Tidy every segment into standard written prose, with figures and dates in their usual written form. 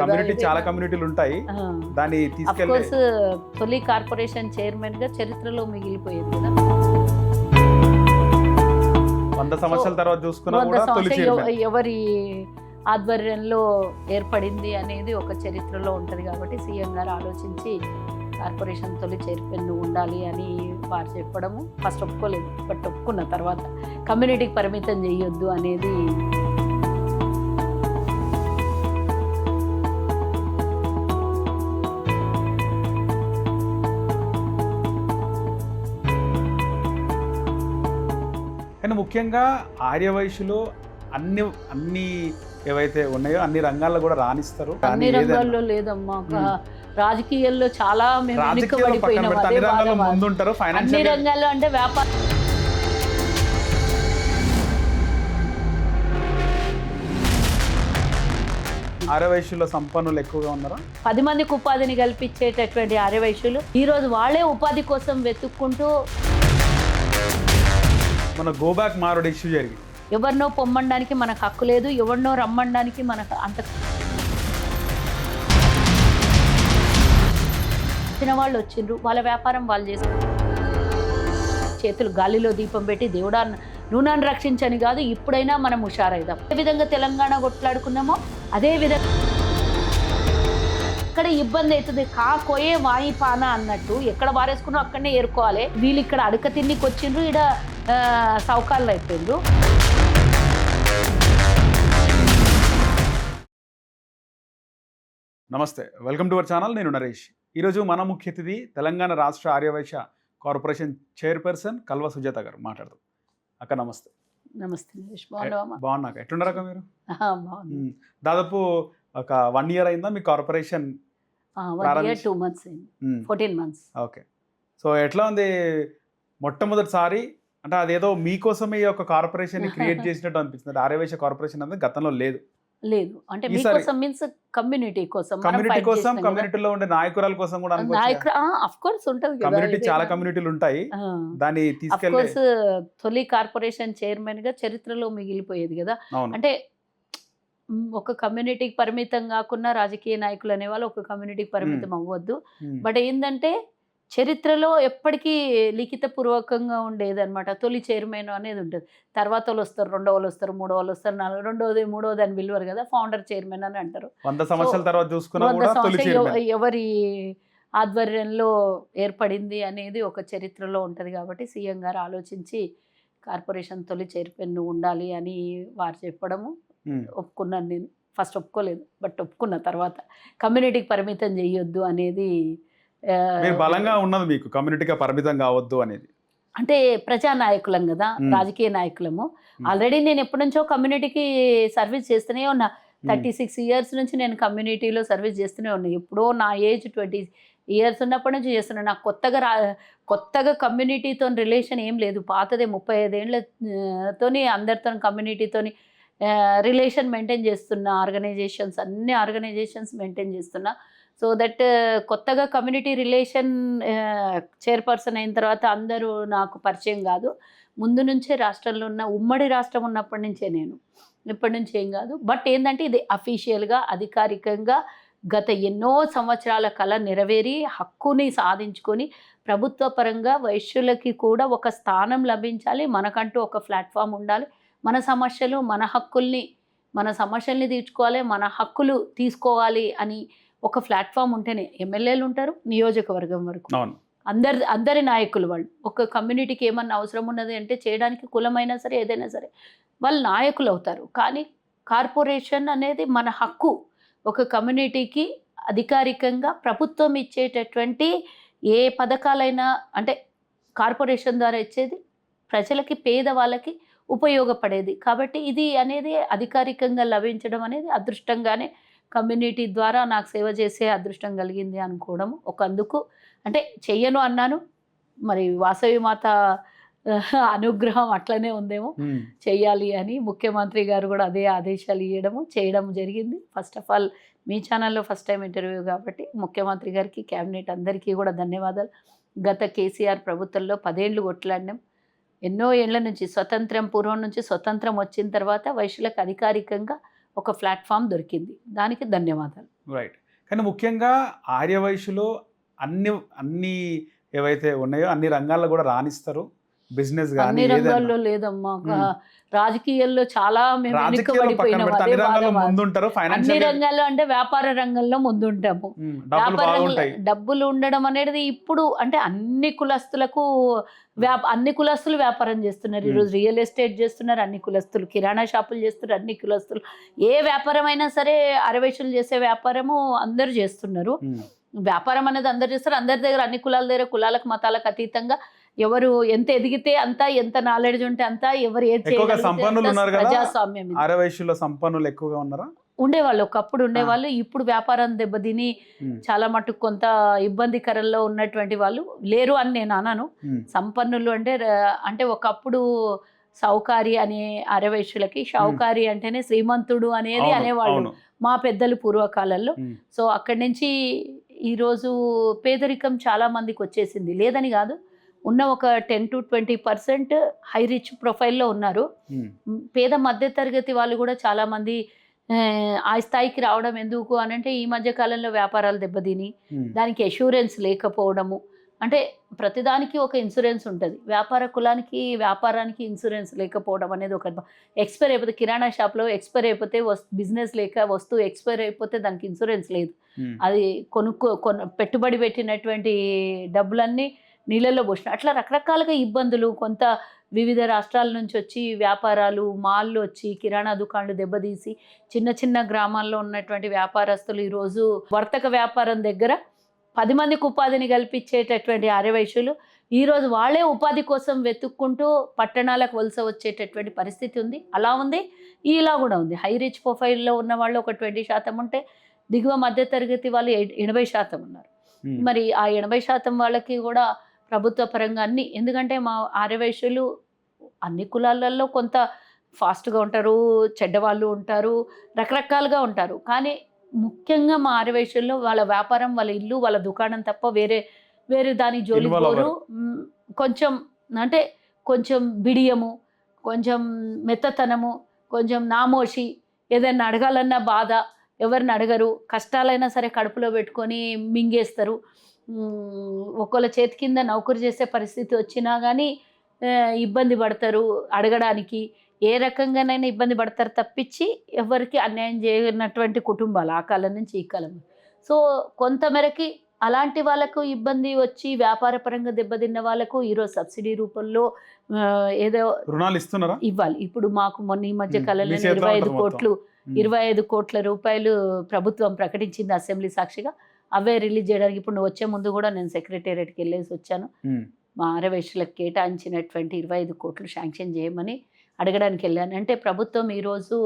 కదా కమ్యూనిటీ చాలా ఏదైనా. కమ్యూనిటీలు ఉంటాయి. ఆ. దాన్ని అఫ్ తీసుకెళ్ళి కోర్స్ తొలి కార్పొరేషన్ చైర్మన్ గా చరిత్రలో మిగిలిపోయేది కదా. 100 సంవత్సరాల తర్వాత చూసుకున్నా 100 కూడా తొలి సంవత్సరాలు చైర్మన్. ఎవరి ఆధ్వర్యంలో ఏర్పడింది అనేది ఒక చరిత్రలో ఉంటుంది కాబట్టి సీఎం గారు ఆలోచించి కార్పొరేషన్ తొలి చైర్మన్ ఉండాలి అని వారు చెప్పడము ఫస్ట్ ఒప్పుకోలేదు, బట్ ఒప్పుకున్న తర్వాత కమ్యూనిటీకి పరిమితం చేయొద్దు అనేది. కానీ ముఖ్యంగా ఆర్యవైశ్యులు అన్ని అన్ని ఏవైతే ఉన్నాయో అన్ని రంగాల్లో కూడా రాణిస్తారు. అన్ని రంగాల్లో లేదమ్మా, రాజకీయాల్లో చాలా మేము రాజకీయాల్లో పక్కన వెనుకబడిపోయినాం. పెడితే అదే అన్ని రంగాల్లో బాధ. ముందుంటారు. అన్ని ఫైనాన్షియల్ రంగాల్లో అంటే వ్యాపారం. ఆర్యవైశ్యుల సంపన్నులు ఎక్కువగా ఉన్నారా? 10 మందికి ఉపాధిని కల్పించేటటువంటి ఆర్యవైశ్యులు ఈ రోజు వాళ్ళే ఉపాధి కోసం వెతుక్కుంటూ మన గోబ్యాక్ మారోడ్ ఇష్యూ జరిగింది. ఎవరినో పొమ్మడానికి మనకు హక్కు లేదు, ఎవరినో రమ్మడానికి మనకు అంత వచ్చిన వాళ్ళు వచ్చిండ్రు, వాళ్ళ వ్యాపారం వాళ్ళు చేస్తారు. చేతులు గాలిలో దీపం పెట్టి దేవుడా నూనెను రక్షించని కాదు, ఇప్పుడైనా మనం హుషారైదాం. ఏ విధంగా తెలంగాణ కొట్లాడుకున్నామో అదే విధంగా ఇక్కడ ఇబ్బంది అవుతుంది. కోయే వాయి పాన అన్నట్టు ఎక్కడ వారేసుకున్నా అక్కడనే ఏరుకోవాలి. వీళ్ళు ఇక్కడ అడక తిన్నికి వచ్చిండ్రు, ఇక్కడ సౌకాళ్ళు అయిపోయిండ్రు. నమస్తే, వెల్కమ్ టు అవర్ ఛానల్. నేను నరేష్. ఈరోజు మన ముఖ్య అతిథి తెలంగాణ రాష్ట్ర ఆర్యవైశ్య కార్పొరేషన్ చైర్పర్సన్ కల్వ సుజాత గారు. మాట్లాడదాం. అక్క నమస్తే. నమస్తే నరేష్, బాగున్నావా? బాగున్నాక. ఎట్లున్నారక్క మీరు? బాగుంది. దాదాపు ఒక 1 year అయిందా మీ కార్పొరేషన్? 1 year 2 months అయింది. 14 months. ఓకే. సో ఎట్లా ఉంది మొట్టమొదటిసారి? అంటే అదేదో మీకోసమే ఈ యొక్క కార్పొరేషన్ క్రియేట్ చేసినట్టు అనిపిస్తుంది. ఆర్యవైశ్య కార్పొరేషన్ అనేది గతంలో లేదు. లేదు అంటే మీకోసం మీన్స్ కమ్యూనిటీ కోసం, కమ్యూనిటీ కోసం, కమ్యూనిటీలో ఉండే నాయకురాల కోసం కూడా అనుకోవచ్చు. ఆఫ్ కోర్స్ ఉంటది కదా. కమ్యూనిటీ చాలా కమ్యూనిటీలు ఉంటాయి. దాన్ని అఫ్ తీసుకెళ్ళి కోర్స్ తొలి కార్పొరేషన్ చైర్మన్ గా చరిత్రలో మిగిలిపోయేది కదా. అవును. అంటే ఒక కమ్యూనిటీకి పరిమితం కాకుండా రాజకీయ నాయకులు అనేవాళ్ళు ఒక కమ్యూనిటీకి పరిమితం అవ్వద్దు. బట్ ఏంటంటే చరిత్రలో ఎప్పటికీ లిఖితపూర్వకంగా ఉండేది అనమాట. తొలి చైర్మన్ అనేది ఉంటుంది. తర్వాత వాళ్ళు వస్తారు, రెండో వాళ్ళు వస్తారు, మూడో వాళ్ళు వస్తారు, రెండోది మూడోది అని పిలువరు కదా, ఫౌండర్ చైర్మన్ అని అంటారు. 100 సంవత్సరాల తర్వాత చూసుకున్నా 100 కూడా తొలి సంవత్సరాలు చైర్మన్. ఎవరి ఆధ్వర్యంలో ఏర్పడింది అనేది ఒక చరిత్రలో ఉంటుంది కాబట్టి సీఎం గారు ఆలోచించి కార్పొరేషన్ తొలి చైర్మన్ ఉండాలి అని వారు చెప్పడము ఒప్పుకున్నాను. నేను ఫస్ట్ ఒప్పుకోలేదు, బట్ ఒప్పుకున్న తర్వాత కమ్యూనిటీకి పరిమితం చేయొద్దు అనేది. మీరు బలంగా ఉన్నది మీకు కమ్యూనిటీగా పరిమితం కావద్దు అనేది. అంటే ప్రజానాయకులం కదా, రాజకీయ నాయకులము. ఆల్రెడీ నేను ఎప్పటి నుంచో కమ్యూనిటీకి సర్వీస్ చేస్తూనే ఉన్నా. 36 years నుంచి నేను కమ్యూనిటీలో సర్వీస్ చేస్తూనే ఉన్నా. ఎప్పుడో నా ఏజ్ 20 years ఉన్నప్పటి నుంచి చేస్తున్నాను. నాకు కొత్తగా కమ్యూనిటీతో రిలేషన్ ఏం లేదు. పాతదే 35 ఏళ్ళతోని అందరితో కమ్యూనిటీతోని రిలేషన్ మెయింటైన్ చేస్తున్నా. అన్ని ఆర్గనైజేషన్స్ మెయింటైన్ చేస్తున్నా. సో దట్ కొత్తగా కమ్యూనిటీ రిలేషన్ చైర్పర్సన్ అయిన తర్వాత అందరూ నాకు పరిచయం కాదు. ముందు నుంచే రాష్ట్రంలో ఉన్న ఉమ్మడి రాష్ట్రం ఉన్నప్పటి నుంచే నేను, ఇప్పటి నుంచి ఏం కాదు. బట్ ఏంటంటే ఇది అఫీషియల్గా అధికారికంగా గత ఎన్నో సంవత్సరాల కళ నెరవేరి హక్కుని సాధించుకొని ప్రభుత్వ పరంగా వైశ్యులకి కూడా ఒక స్థానం లభించాలి. మనకంటూ ఒక ప్లాట్ఫామ్ ఉండాలి. మన సమస్యల్ని తీర్చుకోవాలి, మన హక్కులు తీసుకోవాలి అని ఒక ప్లాట్ఫామ్ ఉంటేనే ఎమ్మెల్యేలు ఉంటారు, నియోజకవర్గం వరకు అందరి నాయకులు వాళ్ళు. ఒక కమ్యూనిటీకి ఏమన్నా అవసరం ఉన్నది అంటే చేయడానికి కులమైనా సరే ఏదైనా సరే వాళ్ళు నాయకులు అవుతారు. కానీ కార్పొరేషన్ అనేది మన హక్కు. ఒక కమ్యూనిటీకి అధికారికంగా ప్రభుత్వం ఇచ్చేటటువంటి ఏ పథకాలైనా అంటే కార్పొరేషన్ ద్వారా ఇచ్చేది ప్రజలకి, పేదవాళ్ళకి ఉపయోగపడేది. కాబట్టి ఇది అనేది అధికారికంగా లభించడం అనేది అదృష్టంగానే, కమ్యూనిటీ ద్వారా నాకు సేవ చేసే అదృష్టం కలిగింది అనుకోవడం ఒకందుకు. అంటే చెయ్యను అన్నాను, మరి వాసవి మాత అనుగ్రహం అట్లనే ఉందేమో చెయ్యాలి అని ముఖ్యమంత్రి గారు కూడా అదే ఆదేశాలు చేయడం జరిగింది. ఫస్ట్ ఆఫ్ ఆల్ మీ ఛానల్లో ఫస్ట్ టైం ఇంటర్వ్యూ కాబట్టి ముఖ్యమంత్రి గారికి, క్యాబినెట్ అందరికీ కూడా ధన్యవాదాలు. గత కేసీఆర్ ప్రభుత్వంలో 10 ఏళ్ళు కొట్లాడినాం. ఎన్నో ఏళ్ల నుంచి స్వతంత్రం పూర్వం నుంచి స్వతంత్రం వచ్చిన తర్వాత వైశ్యులకు అధికారికంగా ఒక ప్లాట్ఫామ్ దొరికింది. దానికి ధన్యవాదాలు. రైట్. కానీ ముఖ్యంగా ఆర్యవైశ్యులో అన్ని అన్ని ఏవైతే ఉన్నాయో అన్ని రంగాల్లో కూడా రాణిస్తారు. బిజినెస్ కానీ అన్ని రంగాల్లో లేదమ్మా. రాజకీయాల్లో చాలా మేము వెనుకబడిపోయినాం. అదే బాధ. అన్ని రంగాల్లో అంటే వ్యాపార రంగంలో ముందుంటాము. వ్యాపార రంగంలో డబ్బులు ఉండడం అనేది ఇప్పుడు అంటే అన్ని కులస్తులకు అన్ని కులస్తులు వ్యాపారం చేస్తున్నారు. ఈరోజు రియల్ ఎస్టేట్ చేస్తున్నారు అన్ని కులస్తులు, కిరాణా షాపులు చేస్తున్నారు అన్ని కులస్తులు. ఏ వ్యాపారం అయినా సరే ఆర్యవైశ్యులు చేసే వ్యాపారము అందరూ చేస్తున్నారు. వ్యాపారం అనేది అందరు చేస్తారు. అందరి దగ్గర అన్ని కులాల దగ్గర కులాలకు మతాలకు అతీతంగా ఎవరు ఎంత ఎదిగితే అంత, ఎంత నాలెడ్జ్ ఉంటే అంత, ఎవరు ఏది ప్రజాస్వామ్యం. ఆర్యవైశ్యుల సంపన్నులు ఎక్కువగా ఉన్నారా? ఉండేవాళ్ళు, ఒకప్పుడు ఉండేవాళ్ళు. ఇప్పుడు వ్యాపారం దెబ్బతిని చాలా మటుకు కొంత ఇబ్బందికరంలో ఉన్నటువంటి వాళ్ళు లేరు అని నేను అనను. సంపన్నులు అంటే ఒకప్పుడు సౌకారి అనే ఆర్యవైశ్యులకి షౌకారి అంటేనే శ్రీమంతుడు అనేది అనేవాళ్ళు మా పెద్దలు పూర్వకాలంలో. సో అక్కడి నుంచి ఈరోజు పేదరికం చాలా మందికి వచ్చేసింది. లేదని కాదు, ఉన్న ఒక 10 to 20% హై రిచ్ ప్రొఫైల్లో ఉన్నారు. పేద మధ్య తరగతి వాళ్ళు కూడా చాలామంది ఆ స్థాయికి రావడం ఎందుకు అని అంటే ఈ మధ్య కాలంలో వ్యాపారాలు దెబ్బతిని దానికి అష్యూరెన్స్ లేకపోవడము. అంటే ప్రతిదానికి ఒక ఇన్సూరెన్స్ ఉంటుంది. వ్యాపార కులానికి వ్యాపారానికి ఇన్సూరెన్స్ లేకపోవడం అనేది ఒక ఎక్స్పైర్ అయిపోతే, కిరాణా షాప్లో ఎక్స్పైర్ అయిపోతే బిజినెస్ లేక వస్తువు ఎక్స్పైర్ అయిపోతే దానికి ఇన్సూరెన్స్ లేదు. అది పెట్టుబడి పెట్టినటువంటి డబ్బులన్నీ నీళ్ళల్లో పోసిన అట్లా రకరకాలుగా ఇబ్బందులు. కొంత వివిధ రాష్ట్రాల నుంచి వచ్చి వ్యాపారాలు మాల్లు వచ్చి కిరాణా దుకాణాలు దెబ్బతీసి చిన్న చిన్న గ్రామాల్లో ఉన్నటువంటి వ్యాపారస్తులు ఈరోజు వర్తక వ్యాపారం దగ్గర 10 మందికి ఉపాధిని కల్పించేటటువంటి ఆర్యవైశ్యులు ఈరోజు వాళ్ళే ఉపాధి కోసం వెతుక్కుంటూ పట్టణాలకు వలస వచ్చేటటువంటి పరిస్థితి ఉంది. అలా ఉంది, ఇలా కూడా ఉంది. హై రిచ్ ప్రొఫైల్లో ఉన్న వాళ్ళు ఒక 20% ఉంటే దిగువ మధ్య తరగతి వాళ్ళు 80% ఉన్నారు. మరి ఆ 80% వాళ్ళకి కూడా ప్రభుత్వ పరంగా అన్ని, ఎందుకంటే మా ఆర్యవైశ్యులు అన్ని కులాలలో కొంత ఫాస్ట్గా ఉంటారు, చెడ్డవాళ్ళు ఉంటారు, రకరకాలుగా ఉంటారు. కానీ ముఖ్యంగా మా ఆర్యవైశ్యుల్లో వాళ్ళ వ్యాపారం, వాళ్ళ ఇల్లు, వాళ్ళ దుకాణం తప్ప వేరే దాని జోలికి పోరు. కొంచెం అంటే కొంచెం బిడియము, కొంచెం మెత్తతనము, కొంచెం నామోషి, ఏదైనా అడగాలన్నా బాధ, ఎవరిని అడగరు. కష్టాలైనా సరే కడుపులో పెట్టుకొని మింగేస్తారు. ఒకళ్ళ చేతి కింద నౌకరు చేసే పరిస్థితి వచ్చినా కానీ ఇబ్బంది పడతారు అడగడానికి. ఏ రకంగానైనా ఇబ్బంది పడతారు తప్పించి ఎవరికి అన్యాయం చేయనటువంటి కుటుంబాలు ఆ కాలం నుంచి ఈ కాలం. సో కొంతమేరకి అలాంటి వాళ్ళకు ఇబ్బంది వచ్చి వ్యాపార పరంగా దెబ్బతిన్న వాళ్ళకు ఈరోజు సబ్సిడీ రూపంలో ఏదో రుణాలు ఇస్తున్నారా? ఇవ్వాలి. ఇప్పుడు మాకు మొన్న ఈ మధ్య కాలంలో 25 కోట్ల రూపాయలు ప్రభుత్వం ప్రకటించింది అసెంబ్లీ సాక్షిగా. అవే రిలీజ్ చేయడానికి ఇప్పుడు నువ్వు వచ్చే ముందు కూడా నేను సెక్రటేరియట్కి వెళ్ళేసి వచ్చాను. మా ఆర్యవైశ్యులకు కేటాయించినటువంటి 25 కోట్లు శాంక్షన్ చేయమని అడగడానికి వెళ్ళాను. అంటే ప్రభుత్వం ఈరోజు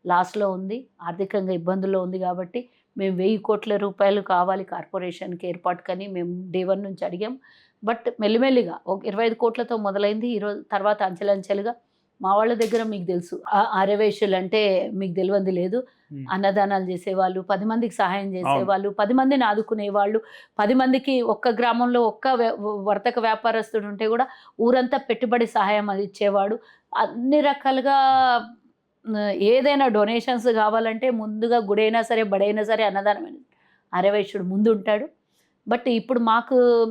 లాస్లో ఉంది, ఆర్థికంగా ఇబ్బందుల్లో ఉంది కాబట్టి మేము 1000 కోట్ల రూపాయలు కావాలి కార్పొరేషన్కి ఏర్పాటుకని మేము డే 1 నుంచి అడిగాం. బట్ మెల్లిమెల్లిగా ఒక 25 కోట్లతో మొదలైంది. ఈరోజు తర్వాత అంచెలంచెలుగా మా వాళ్ళ దగ్గర మీకు తెలుసు ఆర్యవైశ్యులు అంటే మీకు తెలియంది లేదు. అన్నదానాలు చేసేవాళ్ళు, 10 మందికి సహాయం చేసేవాళ్ళు, 10 మందిని ఆదుకునేవాళ్ళు, 10 మందికి ఒక్క గ్రామంలో ఒక్క వర్తక వ్యాపారస్తుడు ఉంటే కూడా ఊరంతా పెట్టుబడి సహాయం అది ఇచ్చేవాడు. అన్ని రకాలుగా ఏదైనా డొనేషన్స్ కావాలంటే ముందుగా గుడైనా సరే బడైనా సరే అన్నదానమైన ఆర్యవైశ్యుడు ముందు ఉంటాడు. బట్ ఇప్పుడు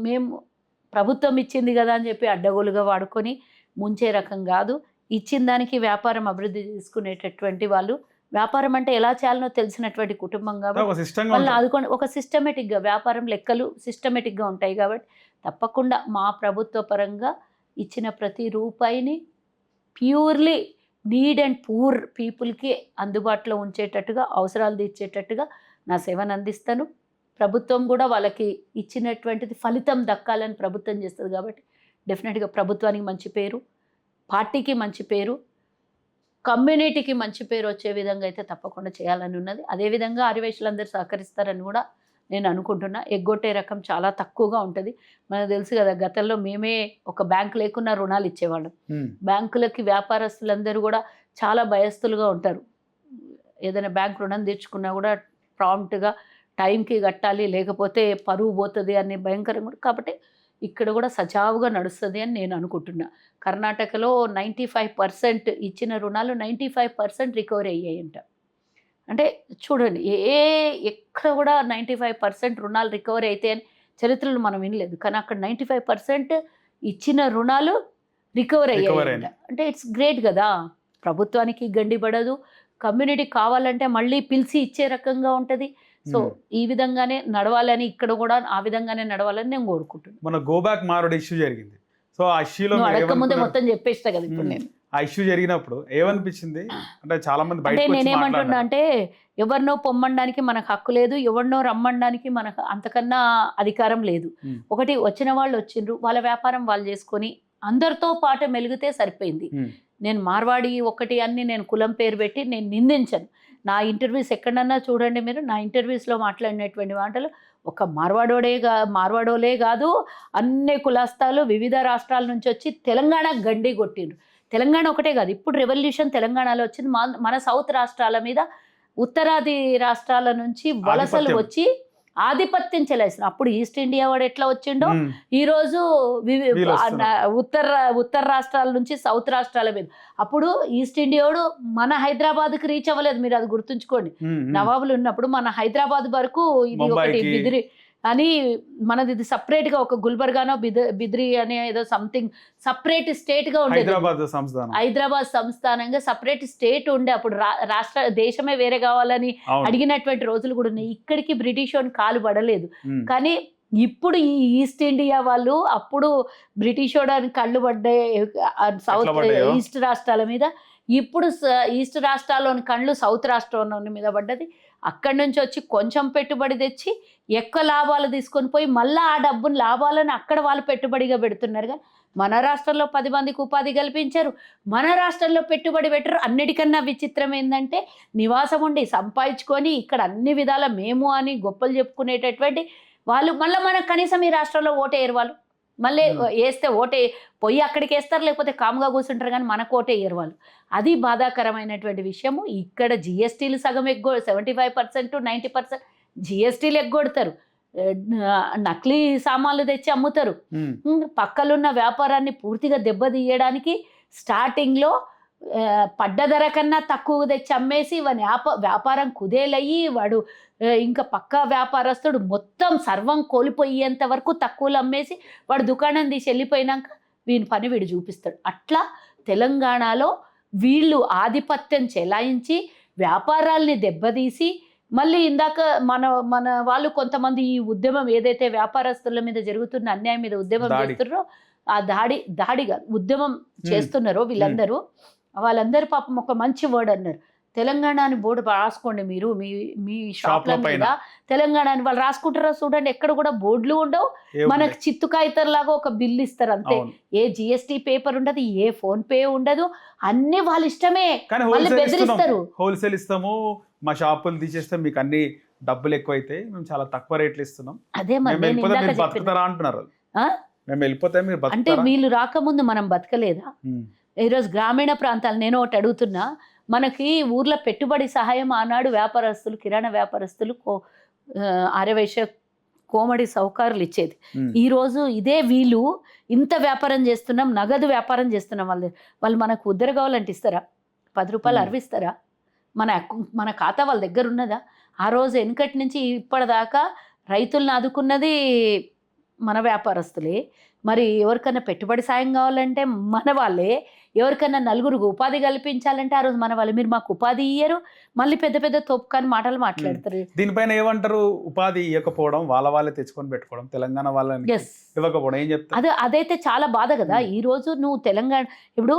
మేము ప్రభుత్వం ఇచ్చింది కదా అని చెప్పి అడ్డగోలుగా వాడుకొని ముంచే రకం కాదు. ఇచ్చిన దానికి వ్యాపారం అభివృద్ధి చేసుకునేటటువంటి వాళ్ళు, వ్యాపారం అంటే ఎలా చేయాలనో తెలిసినటువంటి కుటుంబం కాబట్టి వాళ్ళు ఆదుకొని ఒక సిస్టమేటిక్గా వ్యాపారం లెక్కలు సిస్టమేటిక్గా ఉంటాయి కాబట్టి తప్పకుండా మా ప్రభుత్వ పరంగా ఇచ్చిన ప్రతి రూపాయిని ప్యూర్లీ నీడ్ అండ్ పూర్ పీపుల్కి అందుబాటులో ఉంచేటట్టుగా, అవసరాలు తీర్చేటట్టుగా నా సేవను అందిస్తాను. ప్రభుత్వం కూడా వాళ్ళకి ఇచ్చినటువంటిది ఫలితం దక్కాలని ప్రభుత్వం చేస్తుంది కాబట్టి డెఫినెట్గా ప్రభుత్వానికి మంచి పేరు, పార్టీకి మంచి పేరు, కమ్యూనిటీకి మంచి పేరు వచ్చే విధంగా అయితే తప్పకుండా చేయాలని ఉన్నది. అదేవిధంగా ఆర్యవైశ్యులందరూ సహకరిస్తారని కూడా నేను అనుకుంటున్నా. ఎగ్గొట్టే రకం చాలా తక్కువగా ఉంటుంది. మనకు తెలుసు కదా, గతంలో మేమే ఒక బ్యాంకు లేకున్నా రుణాలు ఇచ్చేవాళ్ళం. బ్యాంకులకి వ్యాపారస్తులందరూ కూడా చాలా భయస్థులుగా ఉంటారు. ఏదైనా బ్యాంక్ రుణం తీర్చుకున్నా కూడా ప్రాంప్ట్గా టైంకి కట్టాలి, లేకపోతే పరువు పోతుంది అని భయంకరంగా. కాబట్టి ఇక్కడ కూడా సజావుగా నడుస్తుంది అని నేను అనుకుంటున్నా. కర్ణాటకలో 95% ఇచ్చిన రుణాలు 95% రికవరీ అయ్యాయంట. అంటే చూడండి ఎక్కడ కూడా 95% రుణాలు రికవరీ అయితే అని చరిత్రలో మనం వినలేదు. కానీ అక్కడ 95% ఇచ్చిన రుణాలు రికవర్ అయ్యాయి. అంటే ఇట్స్ గ్రేట్ కదా. ప్రభుత్వానికి గండి పడదు, కమ్యూనిటీ కావాలంటే మళ్ళీ పిలిచి ఇచ్చే రకంగా ఉంటుంది. సో ఈ విధంగానే నడవాలని, ఇక్కడ కూడా ఆ విధంగానే నడవాలని నేను కోరుకుంటున్నాను. మన గో బ్యాక్ మారోడ్ ఇష్యూ జరిగింది. సో ఆ ఇష్యూలో అడగక ముందే మొత్తం చెప్పేస్తా కదా ఇప్పుడు నేను. ఆ ఇష్యూ జరిగినప్పుడు ఏమనిపించింది? అంటే చాలా మంది అంటే నేనేమంటున్నా అంటే, ఎవరినో పొమ్మనడానికి మనకు హక్కు లేదు, ఎవరినో రమ్మనడానికి మనకు అంతకన్నా అధికారం లేదు. ఒకటి, వచ్చిన వాళ్ళు వచ్చిండ్రు, వాళ్ళ వ్యాపారం వాళ్ళు చేసుకొని అందరితో పాటు మెలిగితే సరిపోయింది. నేను మార్వాడి ఒకటి అన్ని నేను కులం పేరు పెట్టి నేను నిందించను. నా ఇంటర్వ్యూస్ ఎక్కడన్నా చూడండి మీరు, నా ఇంటర్వ్యూస్లో మాట్లాడినటువంటి మాటలు ఒక మార్వాడోలే కాదు, అన్ని కులాస్తాలు వివిధ రాష్ట్రాల నుంచి వచ్చి తెలంగాణ గండి కొట్టిండ్రు. తెలంగాణ ఒకటే కాదు, ఇప్పుడు రెవల్యూషన్ తెలంగాణలో వచ్చింది. మన సౌత్ రాష్ట్రాల మీద ఉత్తరాది రాష్ట్రాల నుంచి వలసలు వచ్చి ఆధిపత్యం చెలాయిస్తున్నారు. అప్పుడు ఈస్ట్ ఇండియా వాడు ఎట్లా వచ్చిండో ఈరోజు ఉత్తర రాష్ట్రాల నుంచి సౌత్ రాష్ట్రాల మీద. అప్పుడు ఈస్ట్ ఇండియాడు మన హైదరాబాద్కి రీచ్ అవ్వలేదు, మీరు అది గుర్తుంచుకోండి. నవాబులు ఉన్నప్పుడు మన హైదరాబాద్ వరకు ఇది ఒకటి బిదిరి అని మనది, ఇది సపరేట్గా ఒక గుల్బర్గానో బిద్రి అనే ఏదో సంథింగ్ సపరేట్ స్టేట్గా ఉండేది. హైదరాబాద్ సంస్థానంగా సపరేట్ స్టేట్ ఉండే. అప్పుడు రాష్ట్ర దేశమే వేరే కావాలని అడిగినటువంటి రోజులు కూడా ఉన్నాయి. ఇక్కడికి బ్రిటిష్ వాడిని కాలు పడలేదు. కానీ ఇప్పుడు ఈ ఈస్ట్ ఇండియా వాళ్ళు అప్పుడు బ్రిటిష్ వాడిని కళ్ళు పడ్డాయి సౌత్ ఈస్ట్ రాష్ట్రాల మీద. ఇప్పుడు ఈస్ట్ రాష్ట్రాల్లోని కళ్ళు సౌత్ రాష్ట్రంలోని మీద పడ్డది. అక్కడి నుంచి వచ్చి కొంచెం పెట్టుబడి తెచ్చి ఎక్కువ లాభాలు తీసుకొని పోయి మళ్ళీ ఆ డబ్బును లాభాలను అక్కడ వాళ్ళు పెట్టుబడిగా పెడుతున్నారు. కానీ మన రాష్ట్రంలో 10 మందికి ఉపాధి కల్పించారు, మన రాష్ట్రంలో పెట్టుబడి పెట్టరు. అన్నిటికన్నా విచిత్రం ఏంటంటే, నివాసం ఉండి సంపాదించుకొని ఇక్కడ అన్ని విధాల మేము అని గొప్పలు చెప్పుకునేటటువంటి వాళ్ళు మళ్ళీ మనకు కనీసం ఈ రాష్ట్రంలో ఓటేయరు. వాళ్ళు మళ్ళీ వేస్తే పోయి అక్కడికి వేస్తారు, లేకపోతే కామ్గా కూర్చుంటారు, కానీ మనకు ఓటేయరు వాళ్ళు. అది బాధాకరమైనటువంటి విషయము. ఇక్కడ జిఎస్టీలు సగం 75% 90% జిఎస్టీలు ఎగ్గొడతారు. నకిలీ సామాన్లు తెచ్చి అమ్ముతారు. పక్కలున్న వ్యాపారాన్ని పూర్తిగా దెబ్బతీయడానికి స్టార్టింగ్లో పడ్డ ధర కన్నా తక్కువ తెచ్చి అమ్మేసి వాని వ్యాపారం కుదేలయ్యి వాడు ఇంకా పక్క వ్యాపారస్తుడు మొత్తం సర్వం కోల్పోయేంత వరకు తక్కువలో అమ్మేసి వాడు దుకాణం తీసి వెళ్ళిపోయినాక వీని పని వీడు చూపిస్తాడు. అట్లా తెలంగాణలో వీళ్ళు ఆధిపత్యం చెలాయించి వ్యాపారాల్ని దెబ్బతీసి మళ్ళీ ఇందాక మన వాళ్ళు కొంతమంది ఈ ఉద్యమం ఏదైతే వ్యాపారస్తుల మీద జరుగుతున్న అన్యాయం మీద ఉద్యమం చేస్తున్నారో ఆ దాడిగా ఉద్యమం చేస్తున్నారో వీళ్ళందరూ, వాళ్ళందరూ పాపం ఒక మంచి వర్డ్ అన్నారు, తెలంగాణ అని బోర్డు రాసుకోండి మీరు మీ షాప్ల మీద తెలంగాణ అని. వాళ్ళు రాసుకుంటారో చూడండి, ఎక్కడ కూడా బోర్డులు ఉండవు. మనకు చిత్తు కాగితం లాగా ఒక బిల్లు ఇస్తారు అంతే. ఏ జిఎస్టీ పేపర్ ఉండదు, ఏ ఫోన్ పే ఉండదు, అన్ని వాళ్ళ ఇష్టమే. వాళ్ళు బెదిరిస్తారు, హోల్సేల్ ఇస్తాము, మా షాపులు తీసేస్తే మీకు అన్ని డబ్బులు ఎక్కువైతే మేము చాలా తక్కువ రేట్లు ఇస్తున్నాం, అదే మరి బతుకుతారా అంటున్నారు. మేము వెళ్ళిపోతే మీరు అంటే వీళ్ళు రాకముందు మనం బతకలేదా? ఈరోజు గ్రామీణ ప్రాంతాలు నేను ఒకటి అడుగుతున్నా, మనకి ఊర్లో పెట్టుబడి సహాయం ఆనాడు వ్యాపారస్తులు, కిరాణా వ్యాపారస్తులు, ఆర్యవైశ్య కోమడి సౌకర్యాలు ఇచ్చేది. ఈరోజు ఇదే వీళ్ళు ఇంత వ్యాపారం చేస్తున్నాం, నగదు వ్యాపారం చేస్తున్నాం. వాళ్ళు మనకు ఉద్దర కావాలంటే ఇస్తారా? 10 రూపాయలు అరవిస్తారా? మన ఖాతా వాళ్ళ దగ్గర ఉన్నదా? ఆ రోజు వెనుకటి నుంచి ఇప్పటిదాకా రైతులను ఆదుకున్నది మన వ్యాపారస్తులే. మరి ఎవరికైనా పెట్టుబడి సాయం కావాలంటే మన వాళ్ళే, ఎవరికైనా నలుగురికి ఉపాధి కల్పించాలంటే ఆ రోజు మన వాళ్ళు. మీరు మాకు ఉపాధి ఇయ్యరు, మళ్ళీ పెద్ద పెద్ద తోపుకాని మాటలు మాట్లాడతారు. దీనిపైన ఏమంటారు? ఉపాధి ఇవ్వకపోవడం, వాళ్ళే తెచ్చుకొని పెట్టుకోవడం, తెలంగాణ వాళ్ళని ఇవ్వకపోవడం, ఏం చెప్తారు? అదైతే చాలా బాధ కదా. ఈ రోజు నువ్వు తెలంగాణ ఇప్పుడు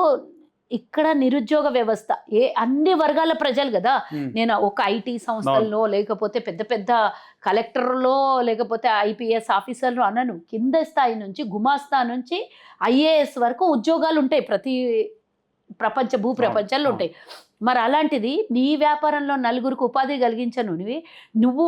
ఇక్కడ నిరుద్యోగ వ్యవస్థ అన్ని వర్గాల ప్రజలు కదా. నేను ఒక ఐటీ సంస్థల్లో లేకపోతే పెద్ద పెద్ద కలెక్టర్లో లేకపోతే ఐపీఎస్ ఆఫీసర్లు అనను, కింద స్థాయి నుంచి గుమాస్తా నుంచి ఐఏఎస్ వరకు ఉద్యోగాలు ఉంటాయి ప్రతి భూప్రపంచంలో ఉంటాయి. మరి అలాంటిది నీ వ్యాపారంలో నలుగురికి ఉపాధి కలిగించను నువ్వు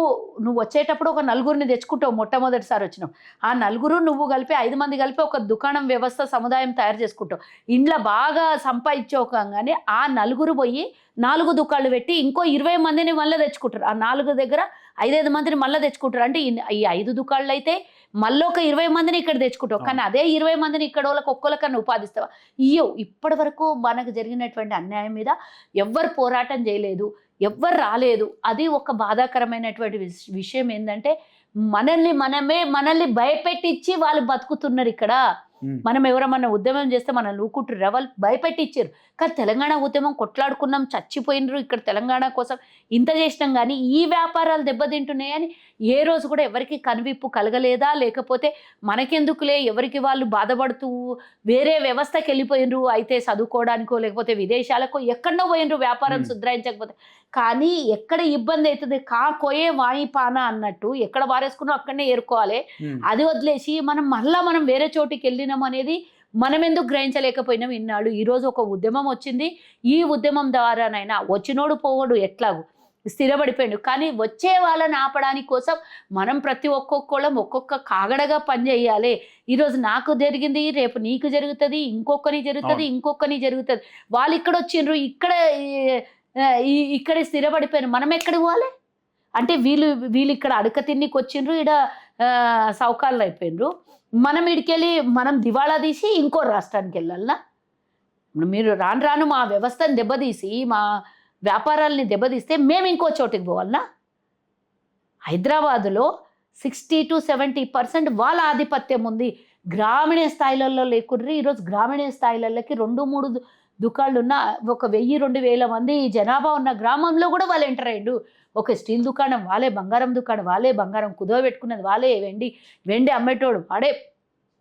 వచ్చేటప్పుడు ఒక నలుగురిని తెచ్చుకుంటావు. మొట్టమొదటిసారి వచ్చినావు, ఆ నలుగురు నువ్వు కలిపి 5 మంది కలిపి ఒక దుకాణం వ్యవస్థ సముదాయం తయారు చేసుకుంటావు. ఇంట్లో బాగా సంపాదించుకోగానే ఆ నలుగురు పోయి 4 దుకాణాలు పెట్టి ఇంకో 20 మందిని మళ్ళీ తెచ్చుకుంటారు. ఆ 4 దగ్గర 5 మందిని మళ్ళీ తెచ్చుకుంటారు. అంటే ఈ 5 దుకాణాలు అయితే మళ్ళీ ఒక 20 మందిని ఇక్కడ తెచ్చుకుంటావు. కానీ అదే 20 మందిని ఇక్కడ వాళ్ళకి ఒక్కొక్కరికన్నా ఉపాధిస్తావా? ఇప్పటి వరకు మనకు జరిగినటువంటి అన్యాయం మీద ఎవ్వరు పోరాటం చేయలేదు. ఎవ్వరు రాలేదు. అది ఒక బాధాకరమైనటువంటి విషయం ఏంటంటే మనల్ని భయపెట్టించి వాళ్ళు బతుకుతున్నారు ఇక్కడ. మనం ఎవరమన్నా ఉద్యమం చేస్తే మనల్ని ఊకుంటారు, వాళ్ళు భయపెట్టించారు. కానీ తెలంగాణ ఉద్యమం కొట్లాడుకున్నాం, చచ్చిపోయినరు ఇక్కడ తెలంగాణ కోసం ఇంత చేసినాం, కానీ ఈ వ్యాపారాలు దెబ్బతింటున్నాయని ఏ రోజు కూడా ఎవరికి కనువిప్పు కలగలేదా? లేకపోతే మనకెందుకులే ఎవరికి వాళ్ళు బాధపడుతూ వేరే వ్యవస్థకి వెళ్ళిపోయినరు, అయితే చదువుకోవడానికో లేకపోతే విదేశాలకో ఎక్కడో పోయినరు వ్యాపారం సుధరాయించకపోతే. కానీ ఎక్కడ ఇబ్బంది అవుతుంది కోయే వాయి పాన అన్నట్టు ఎక్కడ వారేసుకున్నా అక్కడనే ఏరుకోవాలి. అది వదిలేసి మనం వేరే చోటికి వెళ్ళినాం అనేది మనం ఎందుకు గ్రహించలేకపోయినాం ఇన్నాళ్ళు. ఈరోజు ఒక ఉద్యమం వచ్చింది, ఈ ఉద్యమం ద్వారానైనా వచ్చినోడు పోవడు ఎట్లాగూ స్థిరపడిపోయాడు. కానీ వచ్చే వాళ్ళని ఆపడానికి కోసం మనం ప్రతి ఒక్కొక్కళ్ళం ఒక్కొక్క కాగడగా పనిచేయాలి. ఈరోజు నాకు జరిగింది రేపు నీకు జరుగుతుంది, ఇంకొకని జరుగుతుంది. వాళ్ళు ఇక్కడ వచ్చిండ్రు, ఇక్కడ స్థిరపడిపోయారు, మనం ఎక్కడికి పోవాలి? అంటే వీళ్ళు ఇక్కడ అడక తిన్నికి వచ్చిండ్రు, ఇక్కడ సౌకాళ్ళు అయిపోయినరు. మనం ఇడికెళ్ళి మనం దివాళా తీసి ఇంకో రాష్ట్రానికి వెళ్ళాలనా? మీరు రాను మా వ్యవస్థను దెబ్బతీసి మా వ్యాపారాలని దెబ్బతీస్తే మేము ఇంకో చోటికి పోవాలనా? హైదరాబాదులో 60 to 70% వాళ్ళ ఆధిపత్యం ఉంది. గ్రామీణ స్థాయిలలో లేకుండా ఈరోజు గ్రామీణ స్థాయిలకి 2-3 దుకాళ్ళు ఉన్న ఒక 1000-2000 మంది జనాభా ఉన్న గ్రామంలో కూడా వాళ్ళు ఎంటర్ అయ్యిండు. ఒక స్టీల్ దుకాణం వాళ్ళే, బంగారం దుకాణం వాళ్ళే, బంగారం కుదవ పెట్టుకున్నది వాళ్ళే, వెండి అమ్మేటోడు వాడే.